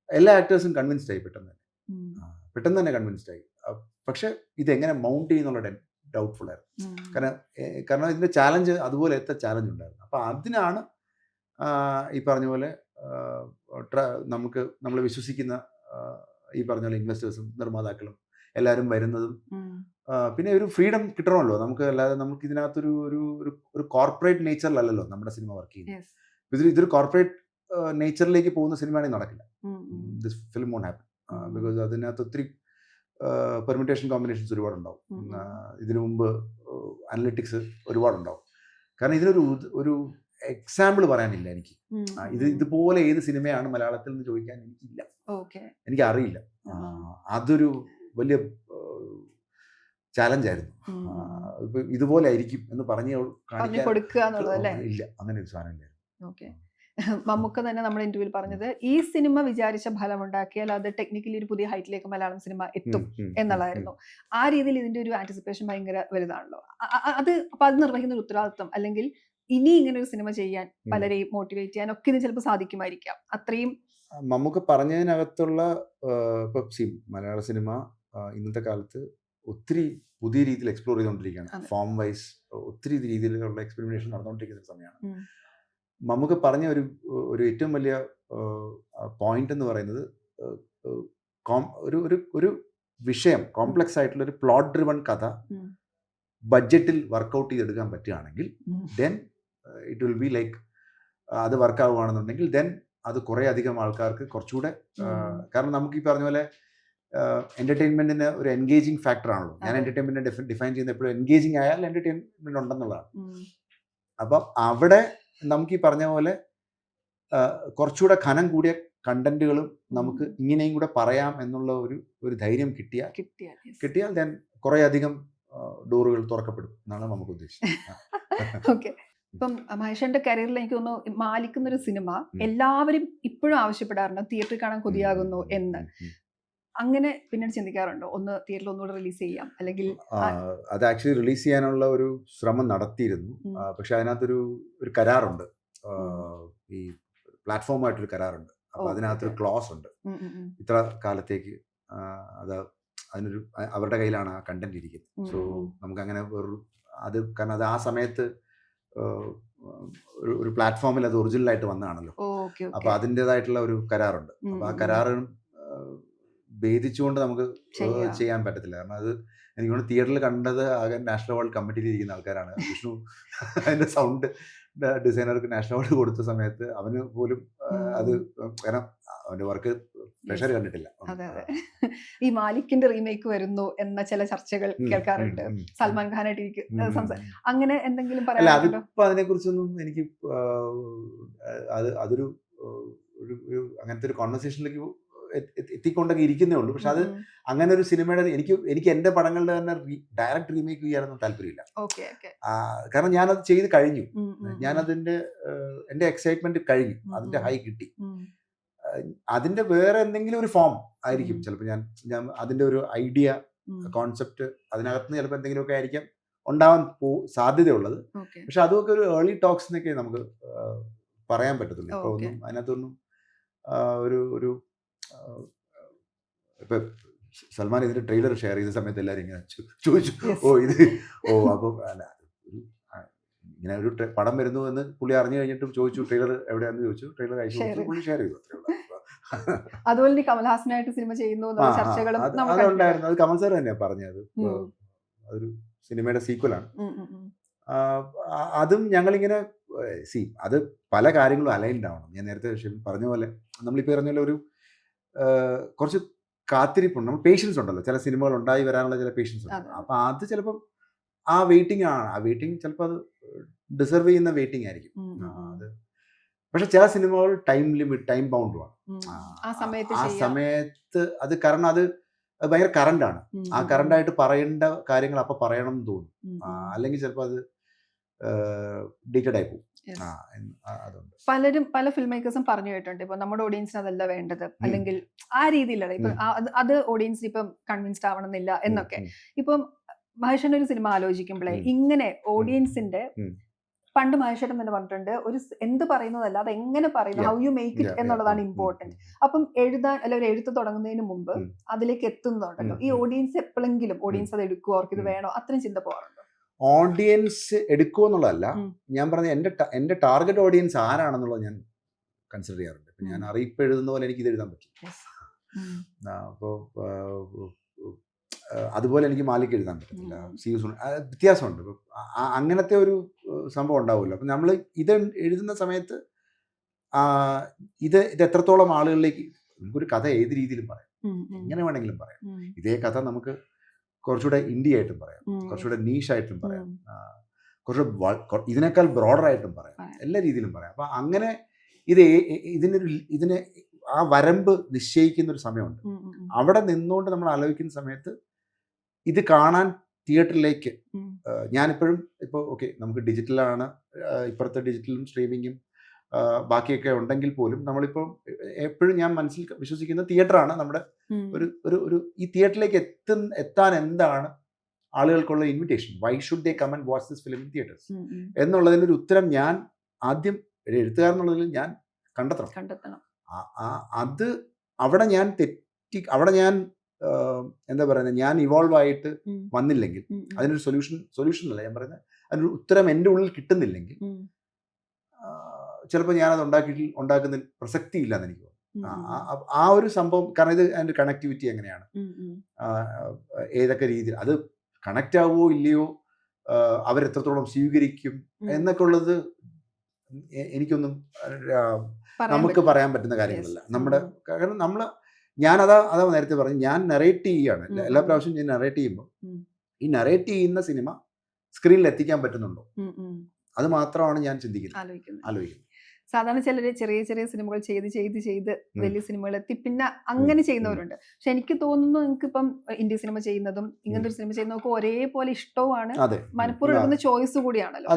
എല്ലാ ആക്ടേഴ്സും കൺവിൻസ്ഡ് ആയി പെട്ടെന്ന് തന്നെ കൺവിൻസ്ഡ് ആയി. പക്ഷെ ഇതെങ്ങനെ മൗണ്ട് ചെയ്യുന്നുള്ള ഡൗട്ട്ഫുൾ ആയിരുന്നു. കാരണം ഇതിന്റെ ചാലഞ്ച് അതുപോലത്തെ ചാലഞ്ച് ഉണ്ടായിരുന്നു. അപ്പോൾ അതിനാണ് ഈ പറഞ്ഞ പോലെ നമ്മൾ വിശ്വസിക്കുന്ന ഈ പറഞ്ഞ പോലെ ഇൻവെസ്റ്റേഴ്സും നിർമ്മാതാക്കളും എല്ലാവരും വരുന്നതും. പിന്നെ ഒരു ഫ്രീഡം കിട്ടണമല്ലോ നമുക്ക്, അല്ലാതെ നമുക്ക് ഇതിനകത്തൊരു ഒരു കോർപ്പറേറ്റ് നേച്ചറിലല്ലല്ലോ നമ്മുടെ സിനിമ വർക്ക് ചെയ്യുന്നത്. ഇതൊരു കോർപ്പറേറ്റ് നേച്ചറിലേക്ക് പോകുന്ന സിനിമയാണെങ്കിൽ നടക്കില്ല. This film won't happen because അതിനകത്ത് ഒത്തിരി പെർമിറ്റേഷൻ കോമ്പിനേഷൻസ് ഒരുപാടുണ്ടാവും. ഇതിനു മുമ്പ് അനലിറ്റിക്സ് ഒരുപാടുണ്ടാവും. കാരണം ഇതിനൊരു എക്സാമ്പിൾ പറയാനില്ല എനിക്ക്. ഇതുപോലെ ഏത് സിനിമയാണ് മലയാളത്തിൽ നിന്ന് ചോദിക്കാൻ എനിക്കില്ല, എനിക്കറിയില്ല. അതൊരു വലിയ ചാലഞ്ചായിരുന്നു. ഇപ്പൊ ഇതുപോലെ ആയിരിക്കും എന്ന് പറഞ്ഞു കാണിക്കാൻ ഇല്ല, അങ്ങനെ ഒരു സാധനം ഇല്ലായിരുന്നു. മമ്മൂക്ക തന്നെ നമ്മുടെ ഇന്റർവ്യൂവിൽ പറഞ്ഞത്, ഈ സിനിമ വിചാരിച്ച ഫലം ഉണ്ടാക്കിയാൽ അത് ടെക്നിക്കലി ഒരു പുതിയ ഹൈറ്റിലേക്ക് മലയാളം സിനിമ എത്തും എന്നുള്ളതായിരുന്നു. ആ രീതിയിൽ ഇതിന്റെ ഒരു ആന്റിസിപ്പേഷൻ ഭയങ്കര വലുതാണല്ലോ. അപ്പൊ അത് നിർവഹിക്കുന്ന ഒരു ഉത്തരവാദിത്വം, അല്ലെങ്കിൽ ഇനി ഇങ്ങനെ ഒരു സിനിമ ചെയ്യാൻ പലരെയും മോട്ടിവേറ്റ് ചെയ്യാൻ ഒക്കെ ഇത് ചിലപ്പോൾ സാധിക്കുമായിരിക്കാം. അത്രയും മമ്മൂക്ക പറഞ്ഞതിനകത്തുള്ള മലയാള സിനിമ ഇന്നത്തെ കാലത്ത് ഒത്തിരി പുതിയ രീതിയിൽ എക്സ്പ്ലോർ ചെയ്തുകൊണ്ടിരിക്കുകയാണ്. ഫോം വൈസ് ഒത്തിരി രീതിയിലുള്ള എക്സ്പെരിമെന്റേഷൻ നടന്നുകൊണ്ടിരിക്കുന്ന സമയമാണ്. മമ്മൂക്ക പറഞ്ഞ ഒരു ഏറ്റവും വലിയ പോയിന്റ് എന്ന് പറയുന്നത്, ഒരു വിഷയം, കോംപ്ലക്സ് ആയിട്ടുള്ള ഒരു പ്ലോട്ട് ഡ്രിവൺ കഥ ബഡ്ജറ്റിൽ വർക്കൗട്ട് ചെയ്തെടുക്കാൻ പറ്റുകയാണെങ്കിൽ then it will be like, അത് വർക്ക് ആവുകയാണെന്നുണ്ടെങ്കിൽ ദെൻ അത് കുറേ അധികം ആൾക്കാർക്ക് കുറച്ചുകൂടെ, കാരണം നമുക്ക് ഈ പറഞ്ഞ പോലെ എന്റർടൈൻമെന്റിന് ഒരു എൻഗേജിങ് ഫാക്ടർ ആണല്ലോ. ഞാൻ എന്റർടൈൻമെന്റിനെ ഡിഫൈൻ ചെയ്യുന്ന എപ്പോഴും എൻഗേജിങ് ആയാൽ എന്റർടൈൻമെന്റ് ഉണ്ടെന്നുള്ളതാണ്. അപ്പം അവിടെ നമുക്ക് ഈ പറഞ്ഞ പോലെ കുറച്ചുകൂടെ ഖനം കൂടിയ കണ്ടന്റുകളും നമുക്ക് ഇങ്ങനെയും കൂടെ പറയാം എന്നുള്ള ഒരു ധൈര്യം കിട്ടിയാൽ ദെൻ കുറേ അധികം ഡോറുകൾ തുറക്കപ്പെടും എന്നാണ് നമുക്ക് ഉദ്ദേശിച്ചത്. ഓക്കെ. ഇപ്പം മഹേഷന്റെ കരിയറിൽ എനിക്ക് തോന്നുന്നു മാലിക്കുന്നൊരു സിനിമ എല്ലാവരും ഇപ്പോഴും ആവശ്യപ്പെടാറുണ്ട്, തിയേറ്ററിൽ കാണാൻ കൊതിയാകുന്നു എന്ന്. അങ്ങനെ പിന്നീട് ചിന്തിക്കാറുണ്ടോ, ഒന്ന് തിയേറ്ററിൽ ഒന്നുകൂടെ റിലീസ് ചെയ്യാം, അല്ലെങ്കിൽ? അത് ആക്ച്വലി റിലീസ് ചെയ്യാനുള്ള ഒരു ശ്രമം നടത്തിയിരുന്നു. പക്ഷെ അതിനകത്തൊരു കരാറുണ്ട്, ഈ പ്ലാറ്റ്ഫോമായിട്ടൊരു കരാറുണ്ട്. അപ്പൊ അതിനകത്തൊരു ക്ലോസ് ഉണ്ട്, ഇത്ര കാലത്തേക്ക് അതിനൊരു അവരുടെ കയ്യിലാണ് ആ കണ്ടന്റ് ഇരിക്കുന്നത്. സോ നമുക്ക് അങ്ങനെ കാരണം അത് ആ സമയത്ത് ഒരു പ്ലാറ്റ്ഫോമിൽ അത് ഒറിജിനലായിട്ട് വന്നതാണല്ലോ. അപ്പൊ അതിൻ്റെതായിട്ടുള്ള ഒരു കരാറുണ്ട്. അപ്പൊ ആ കരാറ് ഭേദിച്ചുകൊണ്ട് നമുക്ക് ചെയ്യാൻ പറ്റത്തില്ല. കാരണം അത് എനിക്ക് തോന്നുന്നു തിയേറ്ററിൽ കണ്ടത് ആകെ നാഷണൽ അവാർഡ് കമ്മിറ്റിയിൽ ഇരിക്കുന്ന ആൾക്കാരാണ്. വിഷ്ണു അതിന്റെ സൗണ്ട് ഡിസൈനർക്ക് നാഷണൽ അവാർഡ് കൊടുത്ത സമയത്ത് അവന് പോലും അത്, കാരണം അവന്റെ വർക്ക് പ്രഷർ കണ്ടിട്ടില്ല. ഈ മാലിക്കിന്റെ റീമേക്ക് വരുന്നു എന്ന ചില ചർച്ചകൾ കേൾക്കാറുണ്ട്, സൽമാൻ ഖാനായിട്ട് അങ്ങനെ എന്തെങ്കിലും പറയാനുണ്ടോ? അതിപ്പോ അതിനെ കുറിച്ചൊന്നും എനിക്ക് അതൊരു അങ്ങനത്തെ ഒരു കോൺവെർസേഷനിലേക്ക് എത്തിക്കൊണ്ടൊക്കെ ഇരിക്കുന്നേ ഉള്ളൂ. പക്ഷെ അത് അങ്ങനെ ഒരു സിനിമയുടെ എനിക്ക് എന്റെ പടങ്ങളുടെ തന്നെ ഡയറക്റ്റ് റീമേക്ക് ചെയ്യാനൊന്നും താല്പര്യമില്ല. കാരണം ഞാനത് ചെയ്ത് കഴിഞ്ഞു, എന്റെ എക്സൈറ്റ്മെന്റ് കഴിഞ്ഞു, അതിന്റെ ഹൈ കിട്ടി. അതിൻ്റെ വേറെ എന്തെങ്കിലും ഒരു ഫോം ആയിരിക്കും ചിലപ്പോൾ. ഞാൻ അതിൻ്റെ ഒരു ഐഡിയ കോൺസെപ്റ്റ് അതിനകത്ത് നിന്ന് ചിലപ്പോൾ എന്തെങ്കിലുമൊക്കെ ആയിരിക്കാം ഉണ്ടാവാൻ സാധ്യതയുള്ളത്. പക്ഷെ അതൊക്കെ ഒരു ഏർലി ടോക്സ് എന്നൊക്കെ നമുക്ക് പറയാൻ പറ്റത്തുള്ളൂ. ഇപ്പോൾ ഒന്നും അതിനകത്തൊന്നും ഒരു ഇപ്പം സൽമാൻ ഇതിന്റെ ട്രെയിലർ ഷെയർ ചെയ്ത സമയത്ത് എല്ലാവരും ഇങ്ങനെ ചോദിച്ചു, അപ്പോൾ ഇങ്ങനെ ഒരു പടം വരുന്നു എന്ന് പുള്ളി അറിഞ്ഞു കഴിഞ്ഞിട്ട് ചോദിച്ചു ട്രെയിലർ എവിടെയാണെന്ന് ചോദിച്ചു. ട്രെയിലർ അയച്ചു, പുള്ളി ഷെയർ ചെയ്തു. അതുപോലെ കമൽഹാസനായിട്ട് സിനിമ ചെയ്യുന്നു ചർച്ചകളും അതുണ്ടായിരുന്നു. അത് കമൽ സാർ തന്നെയാണ് പറഞ്ഞത്. അതൊരു സിനിമയുടെ സീക്വലാണ്. അതും ഞങ്ങളിങ്ങനെ അത് പല കാര്യങ്ങളും അലൈൻഡ് ആവണം. ഞാൻ നേരത്തെ പറഞ്ഞ പോലെ നമ്മളിപ്പോൾ പറഞ്ഞ പോലെ ഒരു കുറച്ച് കാത്തിരിപ്പുണ്ട്, നമ്മൾ പേഷ്യൻസ് ഉണ്ടല്ലോ. ചില സിനിമകൾ ഉണ്ടായി വരാനുള്ള ചില പേഷ്യൻസ് ഉണ്ട്. അപ്പം അത് ചിലപ്പം ആ വെയിറ്റിംഗ് ആണ്. ആ വെയിറ്റിംഗ് ചിലപ്പോൾ അത് ഡിസർവ് ചെയ്യുന്ന വെയിറ്റിംഗ് ആയിരിക്കും അത്. പക്ഷെ ചില സിനിമകൾ ടൈം ലിമിറ്റ്, ടൈം ബൗണ്ടുമാണ്. ആ സമയത്ത് അത് കാരണം അത് ഭയങ്കര കറണ്ടാണ്. ആ കറണ്ടായിട്ട് പറയേണ്ട കാര്യങ്ങൾ അപ്പം പറയണം എന്ന് തോന്നും. അല്ലെങ്കിൽ ചിലപ്പോൾ അത് ഡേറ്റഡ് ആയി പോകും. പല ഫിൽം മേക്കേഴ്സും പറഞ്ഞു കേട്ടിട്ടുണ്ട് ഇപ്പൊ നമ്മുടെ ഓഡിയൻസിന് അതല്ല വേണ്ടത്, അല്ലെങ്കിൽ ആ രീതിയിലുള്ള ഇപ്പൊ അത് ഓഡിയൻസിന് ഇപ്പം കൺവിൻസ്ഡ് ആവണമെന്നില്ല എന്നൊക്കെ. ഇപ്പം മഹേഷന്റെ ഒരു സിനിമ ആലോചിക്കുമ്പോഴേ ഇങ്ങനെ ഓഡിയൻസിന്റെ, പണ്ട് മഹേഷേട്ടൻ തന്നെ പറഞ്ഞിട്ടുണ്ട്, ഒരു എന്ത് പറയുന്നതല്ല അത് എങ്ങനെ പറയുന്നു, ഹൗ യു മേക്ക് ഇറ്റ് എന്നുള്ളതാണ് ഇമ്പോർട്ടന്റ്. അപ്പം എഴുതാൻ അല്ല ഒരു എഴുത്ത് തുടങ്ങുന്നതിന് മുമ്പ് അതിലേക്ക് എത്തുന്നുണ്ടല്ലോ, ഈ ഓഡിയൻസ് എപ്പോഴെങ്കിലും ഓഡിയൻസ് അത് എടുക്കുമോ, അവർക്ക് ഇത് വേണോ, അത്രയും ചിന്ത പോകാറുണ്ട്. ഓഡിയൻസ് എടുക്കുമോ എന്നുള്ളതല്ല ഞാൻ പറഞ്ഞ, എൻ്റെ ടാർഗറ്റ് ഓഡിയൻസ് ആരാണെന്നുള്ളത് ഞാൻ കൺസിഡർ ചെയ്യാറുണ്ട്. ഇപ്പം ഞാൻ അറിയിപ്പ് എഴുതുന്ന പോലെ എനിക്ക് ഇത് എഴുതാൻ പറ്റും. അപ്പോൾ അതുപോലെ എനിക്ക് മാലിക്ക് എഴുതാൻ പറ്റത്തില്ല. വ്യത്യാസമുണ്ട്. അങ്ങനത്തെ ഒരു സംഭവം ഉണ്ടാവുമല്ലോ. അപ്പം നമ്മൾ ഇത് എഴുതുന്ന സമയത്ത് ഇത് എത്രത്തോളം ആളുകളിലേക്ക്, നമുക്കൊരു കഥ ഏത് രീതിയിലും പറയാം, എങ്ങനെ വേണമെങ്കിലും പറയാം. ഇതേ കഥ നമുക്ക് കുറച്ചുകൂടെ ഇൻഡി ആയിട്ടും പറയാം, കുറച്ചുകൂടെ നീഷായിട്ടും പറയാം, കുറച്ചുകൂടെ ഇതിനേക്കാൾ ബ്രോഡറായിട്ടും പറയാം, എല്ലാ രീതിയിലും പറയാം. അപ്പം അങ്ങനെ ഇതിനെ ആ വരമ്പ് നിശ്ചയിക്കുന്ന ഒരു സമയമുണ്ട്. അവിടെ നിന്നുകൊണ്ട് നമ്മൾ ആലോചിക്കുന്ന സമയത്ത് ഇത് കാണാൻ തിയേറ്ററിലേക്ക്, ഞാനിപ്പോഴും ഇപ്പോൾ ഓക്കെ നമുക്ക് ഡിജിറ്റലാണ്, ഇപ്പുറത്തെ ഡിജിറ്റലും സ്ട്രീമിങ്ങും ബാക്കിയൊക്കെ ഉണ്ടെങ്കിൽ പോലും നമ്മളിപ്പോൾ എപ്പോഴും ഞാൻ മനസ്സിൽ വിശ്വസിക്കുന്ന തിയേറ്ററാണ് നമ്മുടെ ഒരു ഈ തിയേറ്ററിലേക്ക് എത്താൻ എന്താണ് ആളുകൾക്കുള്ള invitation, why should they come and watch this film in theatres എന്നുള്ളതിനൊരു ഉത്തരം ഞാൻ ആദ്യം എഴുത്തുകാരെന്നുള്ളതിൽ ഞാൻ കണ്ടെത്തണം. അത് അവിടെ ഞാൻ എന്താ പറയുന്നത്, ഞാൻ ഇവോൾവ് ആയിട്ട് വന്നില്ലെങ്കിൽ, അതിനൊരു സൊല്യൂഷൻ അല്ല ഞാൻ പറയുന്നത്, അതിനൊരു ഉത്തരം എൻ്റെ ഉള്ളിൽ കിട്ടുന്നില്ലെങ്കിൽ ചിലപ്പോൾ ഞാനത് ഉണ്ടാക്കുന്നതിൽ പ്രസക്തി ഇല്ലെന്ന് എനിക്ക് തോന്നുന്നു. ആ ഒരു സംഭവം, കാരണം ഇത് അതിൻ്റെ കണക്ടിവിറ്റി എങ്ങനെയാണ്, ഏതൊക്കെ രീതിയിൽ അത് കണക്റ്റ് ആവുമോ ഇല്ലയോ, അവരെത്രത്തോളം സ്വീകരിക്കും എന്നൊക്കെ ഉള്ളത് എനിക്കൊന്നും നമുക്ക് പറയാൻ പറ്റുന്ന കാര്യങ്ങളല്ല. കാരണം ഞാനതാ നേരത്തെ പറഞ്ഞു, ഞാൻ നറേറ്റ് ചെയ്യുകയാണ് എല്ലാ പ്രാവശ്യവും. ഞാൻ നറേറ്റ് ചെയ്യുമ്പോൾ ഈ നറേറ്റ് ചെയ്യുന്ന സിനിമ സ്ക്രീനിൽ എത്തിക്കാൻ പറ്റുന്നുണ്ടോ, അത് മാത്രമാണ് ഞാൻ ആലോചിക്കുന്നത്. സാധാരണ ചിലര് ചെറിയ ചെറിയ സിനിമകൾ ചെയ്ത് വലിയ സിനിമകൾ എത്തി പിന്നെ അങ്ങനെ ചെയ്യുന്നവരുണ്ട്. പക്ഷെ എനിക്ക് തോന്നുന്നു നിങ്ങൾക്കിപ്പം ഇന്ത്യ സിനിമ ചെയ്യുന്നതും ഇങ്ങനത്തെ ഒരു സിനിമ ചെയ്യുന്നതൊക്കെ ഒരേപോലെ ഇഷ്ടവുമാണ്, മനഃപൂർവ്വം എടുക്കുന്ന ചോയ്സ് കൂടിയാണല്ലോ.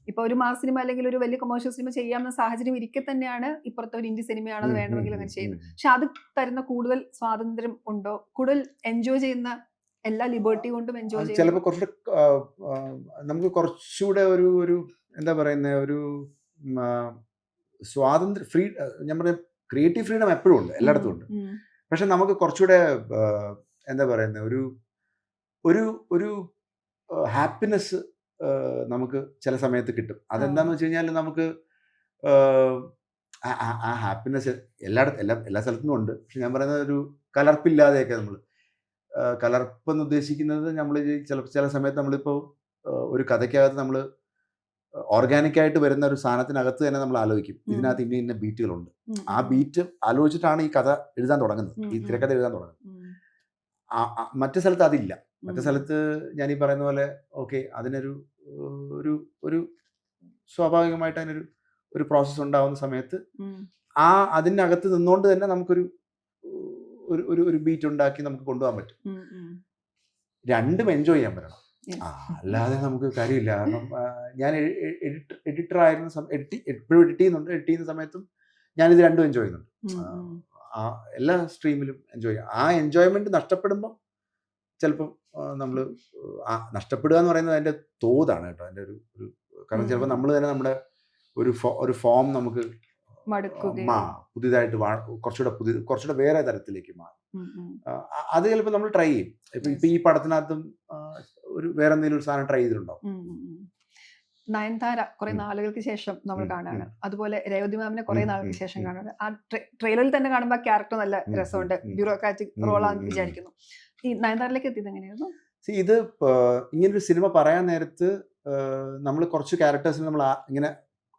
ഇപ്പൊ ഒരു മാസ് സിനിമ അല്ലെങ്കിൽ ഒരു വലിയ കൊമേഴ്ഷ്യൽ സിനിമ ചെയ്യാവുന്ന സാഹചര്യം ഇരിക്കെ തന്നെയാണ് ഇപ്പുറത്തെ ഒരു ഇന്ത്യ സിനിമയാണെന്ന് വേണമെങ്കിൽ അങ്ങനെ ചെയ്യുന്നത്. പക്ഷെ അത് തരുന്ന കൂടുതൽ സ്വാതന്ത്ര്യം ഉണ്ടോ, കൂടുതൽ എൻജോയ് ചെയ്യുന്ന എല്ലാ ലിബർട്ടി കൊണ്ടും എൻജോയ് ചെയ്യുന്നത് ചിലപ്പോൾ കുറച്ചുകൂടെ നമുക്ക് കുറച്ചുകൂടെ ഒരു എന്താ പറയുന്ന ഒരു സ്വാതന്ത്ര്യ ഞാൻ പറഞ്ഞ ക്രിയേറ്റീവ് ഫ്രീഡം എപ്പോഴും ഉണ്ട്, എല്ലായിടത്തും ഉണ്ട്. പക്ഷെ നമുക്ക് കുറച്ചുകൂടെ എന്താ പറയുന്ന ഒരു ഹാപ്പിനെസ് നമുക്ക് ചില സമയത്ത് കിട്ടും. അതെന്താന്ന് വെച്ച് കഴിഞ്ഞാൽ നമുക്ക് ആ ഹാപ്പിനെസ് എല്ലാ സ്ഥലത്തും ഉണ്ട്. പക്ഷെ ഞാൻ പറയുന്നത് ഒരു കലർപ്പില്ലാതെയൊക്കെ നമ്മൾ, കലർപ്പെന്ന് ഉദ്ദേശിക്കുന്നത് നമ്മൾ ചില സമയത്ത് നമ്മളിപ്പോൾ ഒരു കഥയ്ക്കകത്ത് നമ്മൾ ഓർഗാനിക്കായിട്ട് വരുന്ന ഒരു സാധനത്തിനകത്ത് തന്നെ നമ്മൾ ആലോചിക്കും, ഇതിനകത്ത് ഇന്ന ബീറ്റുകളുണ്ട്. ആ ബീറ്റ് ആലോചിച്ചിട്ടാണ് ഈ കഥ എഴുതാൻ തുടങ്ങുന്നത്, ഈ തിരക്കഥ എഴുതാൻ തുടങ്ങുന്നത്. മറ്റു സ്ഥലത്ത് അതില്ല. മറ്റു സ്ഥലത്ത് ഞാൻ ഈ പറയുന്ന പോലെ ഓക്കെ അതിനൊരു ഒരു സ്വാഭാവികമായിട്ട് അതിനൊരു പ്രോസസ്സ് ഉണ്ടാവുന്ന സമയത്ത് അതിനകത്ത് നിന്നുകൊണ്ട് തന്നെ നമുക്കൊരു ഒരു ബീറ്റ് ഉണ്ടാക്കി നമുക്ക് കൊണ്ടുപോകാൻ പറ്റും. രണ്ടും എൻജോയ് ചെയ്യാൻ പറ്റണം, അല്ലാതെ നമുക്ക് കാര്യമില്ല. കാരണം ഞാൻ എഡിറ്റർ ആയിരുന്ന എപ്പോഴും എഡിറ്റ് ചെയ്യുന്ന സമയത്തും ഞാനിത് രണ്ടും എൻജോയ് ചെയ്യുന്നുണ്ട്. ഉം. ആ എല്ലാ സ്ട്രീമിലും എൻജോയ് ചെയ്യും. ആ എൻജോയ്മെന്റ് നഷ്ടപ്പെടുമ്പോൾ ചിലപ്പം നമ്മൾ നഷ്ടപ്പെടുക എന്ന് പറയുന്നത് അതിൻ്റെ തോതാണ് കേട്ടോ. അതിൻ്റെ ഒരു കാരണം ചിലപ്പോൾ നമ്മൾ തന്നെ നമ്മുടെ ഒരു ഫോം നമുക്ക് മടുക്കുകയോ പുതിയതായിട്ട് കുറച്ചുകൂടെ വേറെ തരത്തിലേക്ക് മാറും. അത് ചിലപ്പോൾ നമ്മൾ ട്രൈ ചെയ്യും. ഇപ്പൊ ഈ പടത്തിനകത്തും ഒരു വേറെ എന്തെങ്കിലും ഒരു സാധനം ട്രൈ ചെയ്തിട്ടുണ്ടാവും. നയൻതാര കുറെ നാളുകൾക്ക് ശേഷം നമ്മൾ കാണാണ്. അതുപോലെ രേവതി മാമിനെ കുറെ നാളുകൾക്ക് ശേഷം കാണാണ്. ആ ട്രെയിലറിൽ തന്നെ കാണുമ്പോൾ ആ ക്യാരക്ടർ നല്ല രസമുണ്ട്. ബ്യൂറോക്രാറ്റിക് റോളാന്ന് വിചാരിക്കുന്നു. ഈ നയൻതാരയിലേക്ക് എത്തിയത് എങ്ങനെയായിരുന്നു? ഇത് ഇങ്ങനൊരു സിനിമ പറയാൻ നേരത്ത് നമ്മൾ കുറച്ച് ക്യാരക്ടേഴ്സിന് നമ്മൾ ഇങ്ങനെ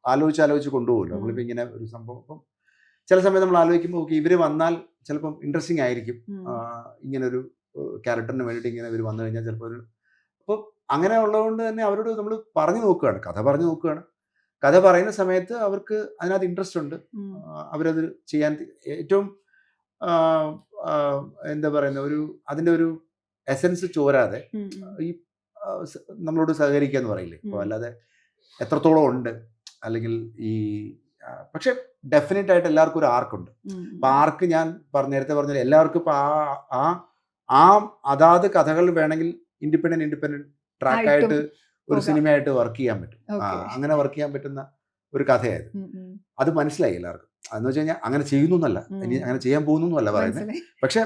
ആലോചിച്ച് കൊണ്ടുപോകുമല്ലോ. നമ്മളിപ്പോൾ ഇങ്ങനെ ഒരു സംഭവം ഇപ്പം ചില സമയത്ത് നമ്മൾ ആലോചിക്കുമ്പോൾ ഓക്കെ ഇവർ വന്നാൽ ചിലപ്പം ഇൻട്രസ്റ്റിംഗ് ആയിരിക്കും. ഇങ്ങനൊരു ക്യാരക്ടറിന് വേണ്ടിയിട്ട് ഇങ്ങനെ ഇവർ വന്നു കഴിഞ്ഞാൽ ചിലപ്പോൾ ഒരു അപ്പോൾ അങ്ങനെ ഉള്ളതുകൊണ്ട് തന്നെ അവരോട് നമ്മൾ പറഞ്ഞു നോക്കുകയാണ്, കഥ പറഞ്ഞു നോക്കുകയാണ്. കഥ പറയുന്ന സമയത്ത് അവർക്ക് അതിനകത്ത് ഇൻട്രസ്റ്റ് ഉണ്ട്. അവരത് ചെയ്യാൻ ഏറ്റവും എന്താ പറയുന്ന അതിൻ്റെ ഒരു എസൻസ് ചോരാതെ ഈ നമ്മളോട് സഹകരിക്കുക എന്ന് പറയില്ലേ. അപ്പോൾ അല്ലാതെ എത്രത്തോളം ഉണ്ട് അല്ലെങ്കിൽ പക്ഷെ ഡെഫിനറ്റ് ആയിട്ട് എല്ലാവർക്കും ഒരു ആർക്കുണ്ട്. അപ്പൊ ആർക്ക് ഞാൻ നേരത്തെ പറഞ്ഞ എല്ലാവർക്കും ഇപ്പൊ അതാത് കഥകൾ വേണമെങ്കിൽ ഇൻഡിപെൻഡന്റ് ട്രാക്കായിട്ട് ഒരു സിനിമയായിട്ട് വർക്ക് ചെയ്യാൻ പറ്റും. അങ്ങനെ വർക്ക് ചെയ്യാൻ പറ്റുന്ന ഒരു കഥയായത്. അത് മനസ്സിലായി എല്ലാവർക്കും. അതെന്ന് വെച്ച് കഴിഞ്ഞാൽ അങ്ങനെ ചെയ്യുന്നു എന്നല്ല, ഇനി അങ്ങനെ ചെയ്യാൻ പോകുന്നു എന്നല്ല പറയുന്നത്. പക്ഷെ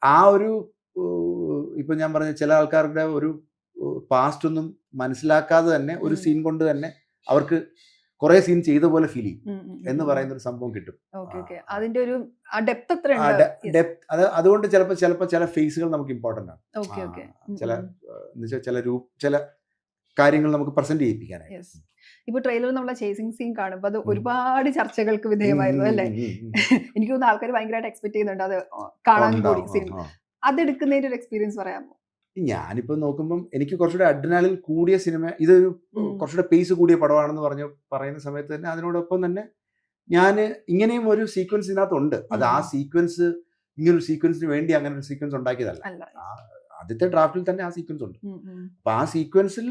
ആ ഒരു ഇപ്പൊ ഞാൻ പറഞ്ഞ ചില ആൾക്കാരുടെ ഒരു പാസ്റ്റ് ഒന്നും മനസ്സിലാക്കാതെ തന്നെ ഒരു സീൻ കൊണ്ട് തന്നെ അവർക്ക് കുറെ സീൻ ചെയ്ത പോലെ ഫീൽ ചെയ്യും എന്ന് പറയുന്ന ഒരു സംഭവം കിട്ടും. അതിന്റെ ഒരു ഡെപ്ത് അതുകൊണ്ട് ചിലപ്പോൾ ചില ഫേസുകൾ നമുക്ക് ഇമ്പോർട്ടന്റ് ആണ്. ചില കാര്യങ്ങൾ നമുക്ക് പ്രസന്റ് ചെയ്യിപ്പിക്കാനായി. ഇപ്പൊ ട്രെയിലർ നമ്മളെ ചേസിംഗ് സീൻ കാണുമ്പോൾ അത് ഒരുപാട് ചർച്ചകൾക്ക് വിധേയമായിരുന്നു അല്ലേ? എനിക്ക് തോന്നുന്നു ആൾക്കാർ ഭയങ്കരമായിട്ട് എക്സ്പെക്ട് ചെയ്യുന്നുണ്ട് അത് കാണാൻ കൂടി സിനിമ. അതെടുക്കുന്നതിന്റെ ഒരു എക്സ്പീരിയൻസ് പറയാമോ? ഞാനിപ്പോൾ നോക്കുമ്പം എനിക്ക് കുറച്ചുകൂടെ അഡ്രിനാലിൻ കൂടിയ സിനിമ, ഇതൊരു കുറച്ചുകൂടെ പേസ് കൂടിയ പടമാണെന്ന് പറയുന്ന സമയത്ത് തന്നെ അതിനോടൊപ്പം തന്നെ ഞാൻ ഇങ്ങനെയും ഒരു സീക്വൻസ് ഇതിനകത്തുണ്ട്. അത് ആ സീക്വൻസ് ഇങ്ങനൊരു സീക്വൻസിന് വേണ്ടി അങ്ങനെ ഒരു സീക്വൻസ് ഉണ്ടാക്കിയതല്ല. ആദ്യത്തെ ഡ്രാഫ്റ്റിൽ തന്നെ ആ സീക്വൻസ് ഉണ്ട്. അപ്പൊ ആ സീക്വൻസിൽ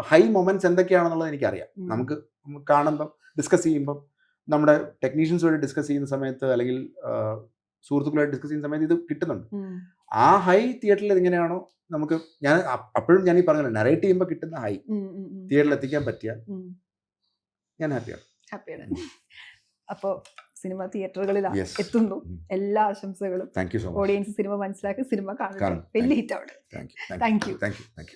ഹൈ മൊമെന്റ്സ് എന്തൊക്കെയാണെന്നുള്ളത് എനിക്കറിയാം. നമുക്ക് കാണുമ്പം ഡിസ്കസ് ചെയ്യുമ്പം നമ്മുടെ ടെക്നീഷ്യൻസുമായിട്ട് ഡിസ്കസ് ചെയ്യുന്ന സമയത്ത് അല്ലെങ്കിൽ സുഹൃത്തുക്കളായിട്ട് ഡിസ്കസ് ചെയ്യുന്ന സമയത്ത് ഇത് കിട്ടുന്നുണ്ട്. ആ ഹൈ തിയേറ്ററിൽ എങ്ങനെയാണോ നമുക്ക് അപ്പോഴും ഞാൻ ഈ പറഞ്ഞല്ലോ നറേറ്റ് ചെയ്യുമ്പോൾ കിട്ടുന്ന ഹൈ തിയേറ്ററിൽ എത്തിക്കാൻ പറ്റിയാൽ ഞാൻ ഹാപ്പിയാണ്. അപ്പോൾ സിനിമ തിയേറ്ററുകളിൽ എത്തുന്നു. എല്ലാ ആശംസകളും. Thank you so much. Audience cinema മനസ്സിലാക്കി സിനിമ കാണുക. വലിയ ഹിറ്റ് ആവട്ടെ. Thank you.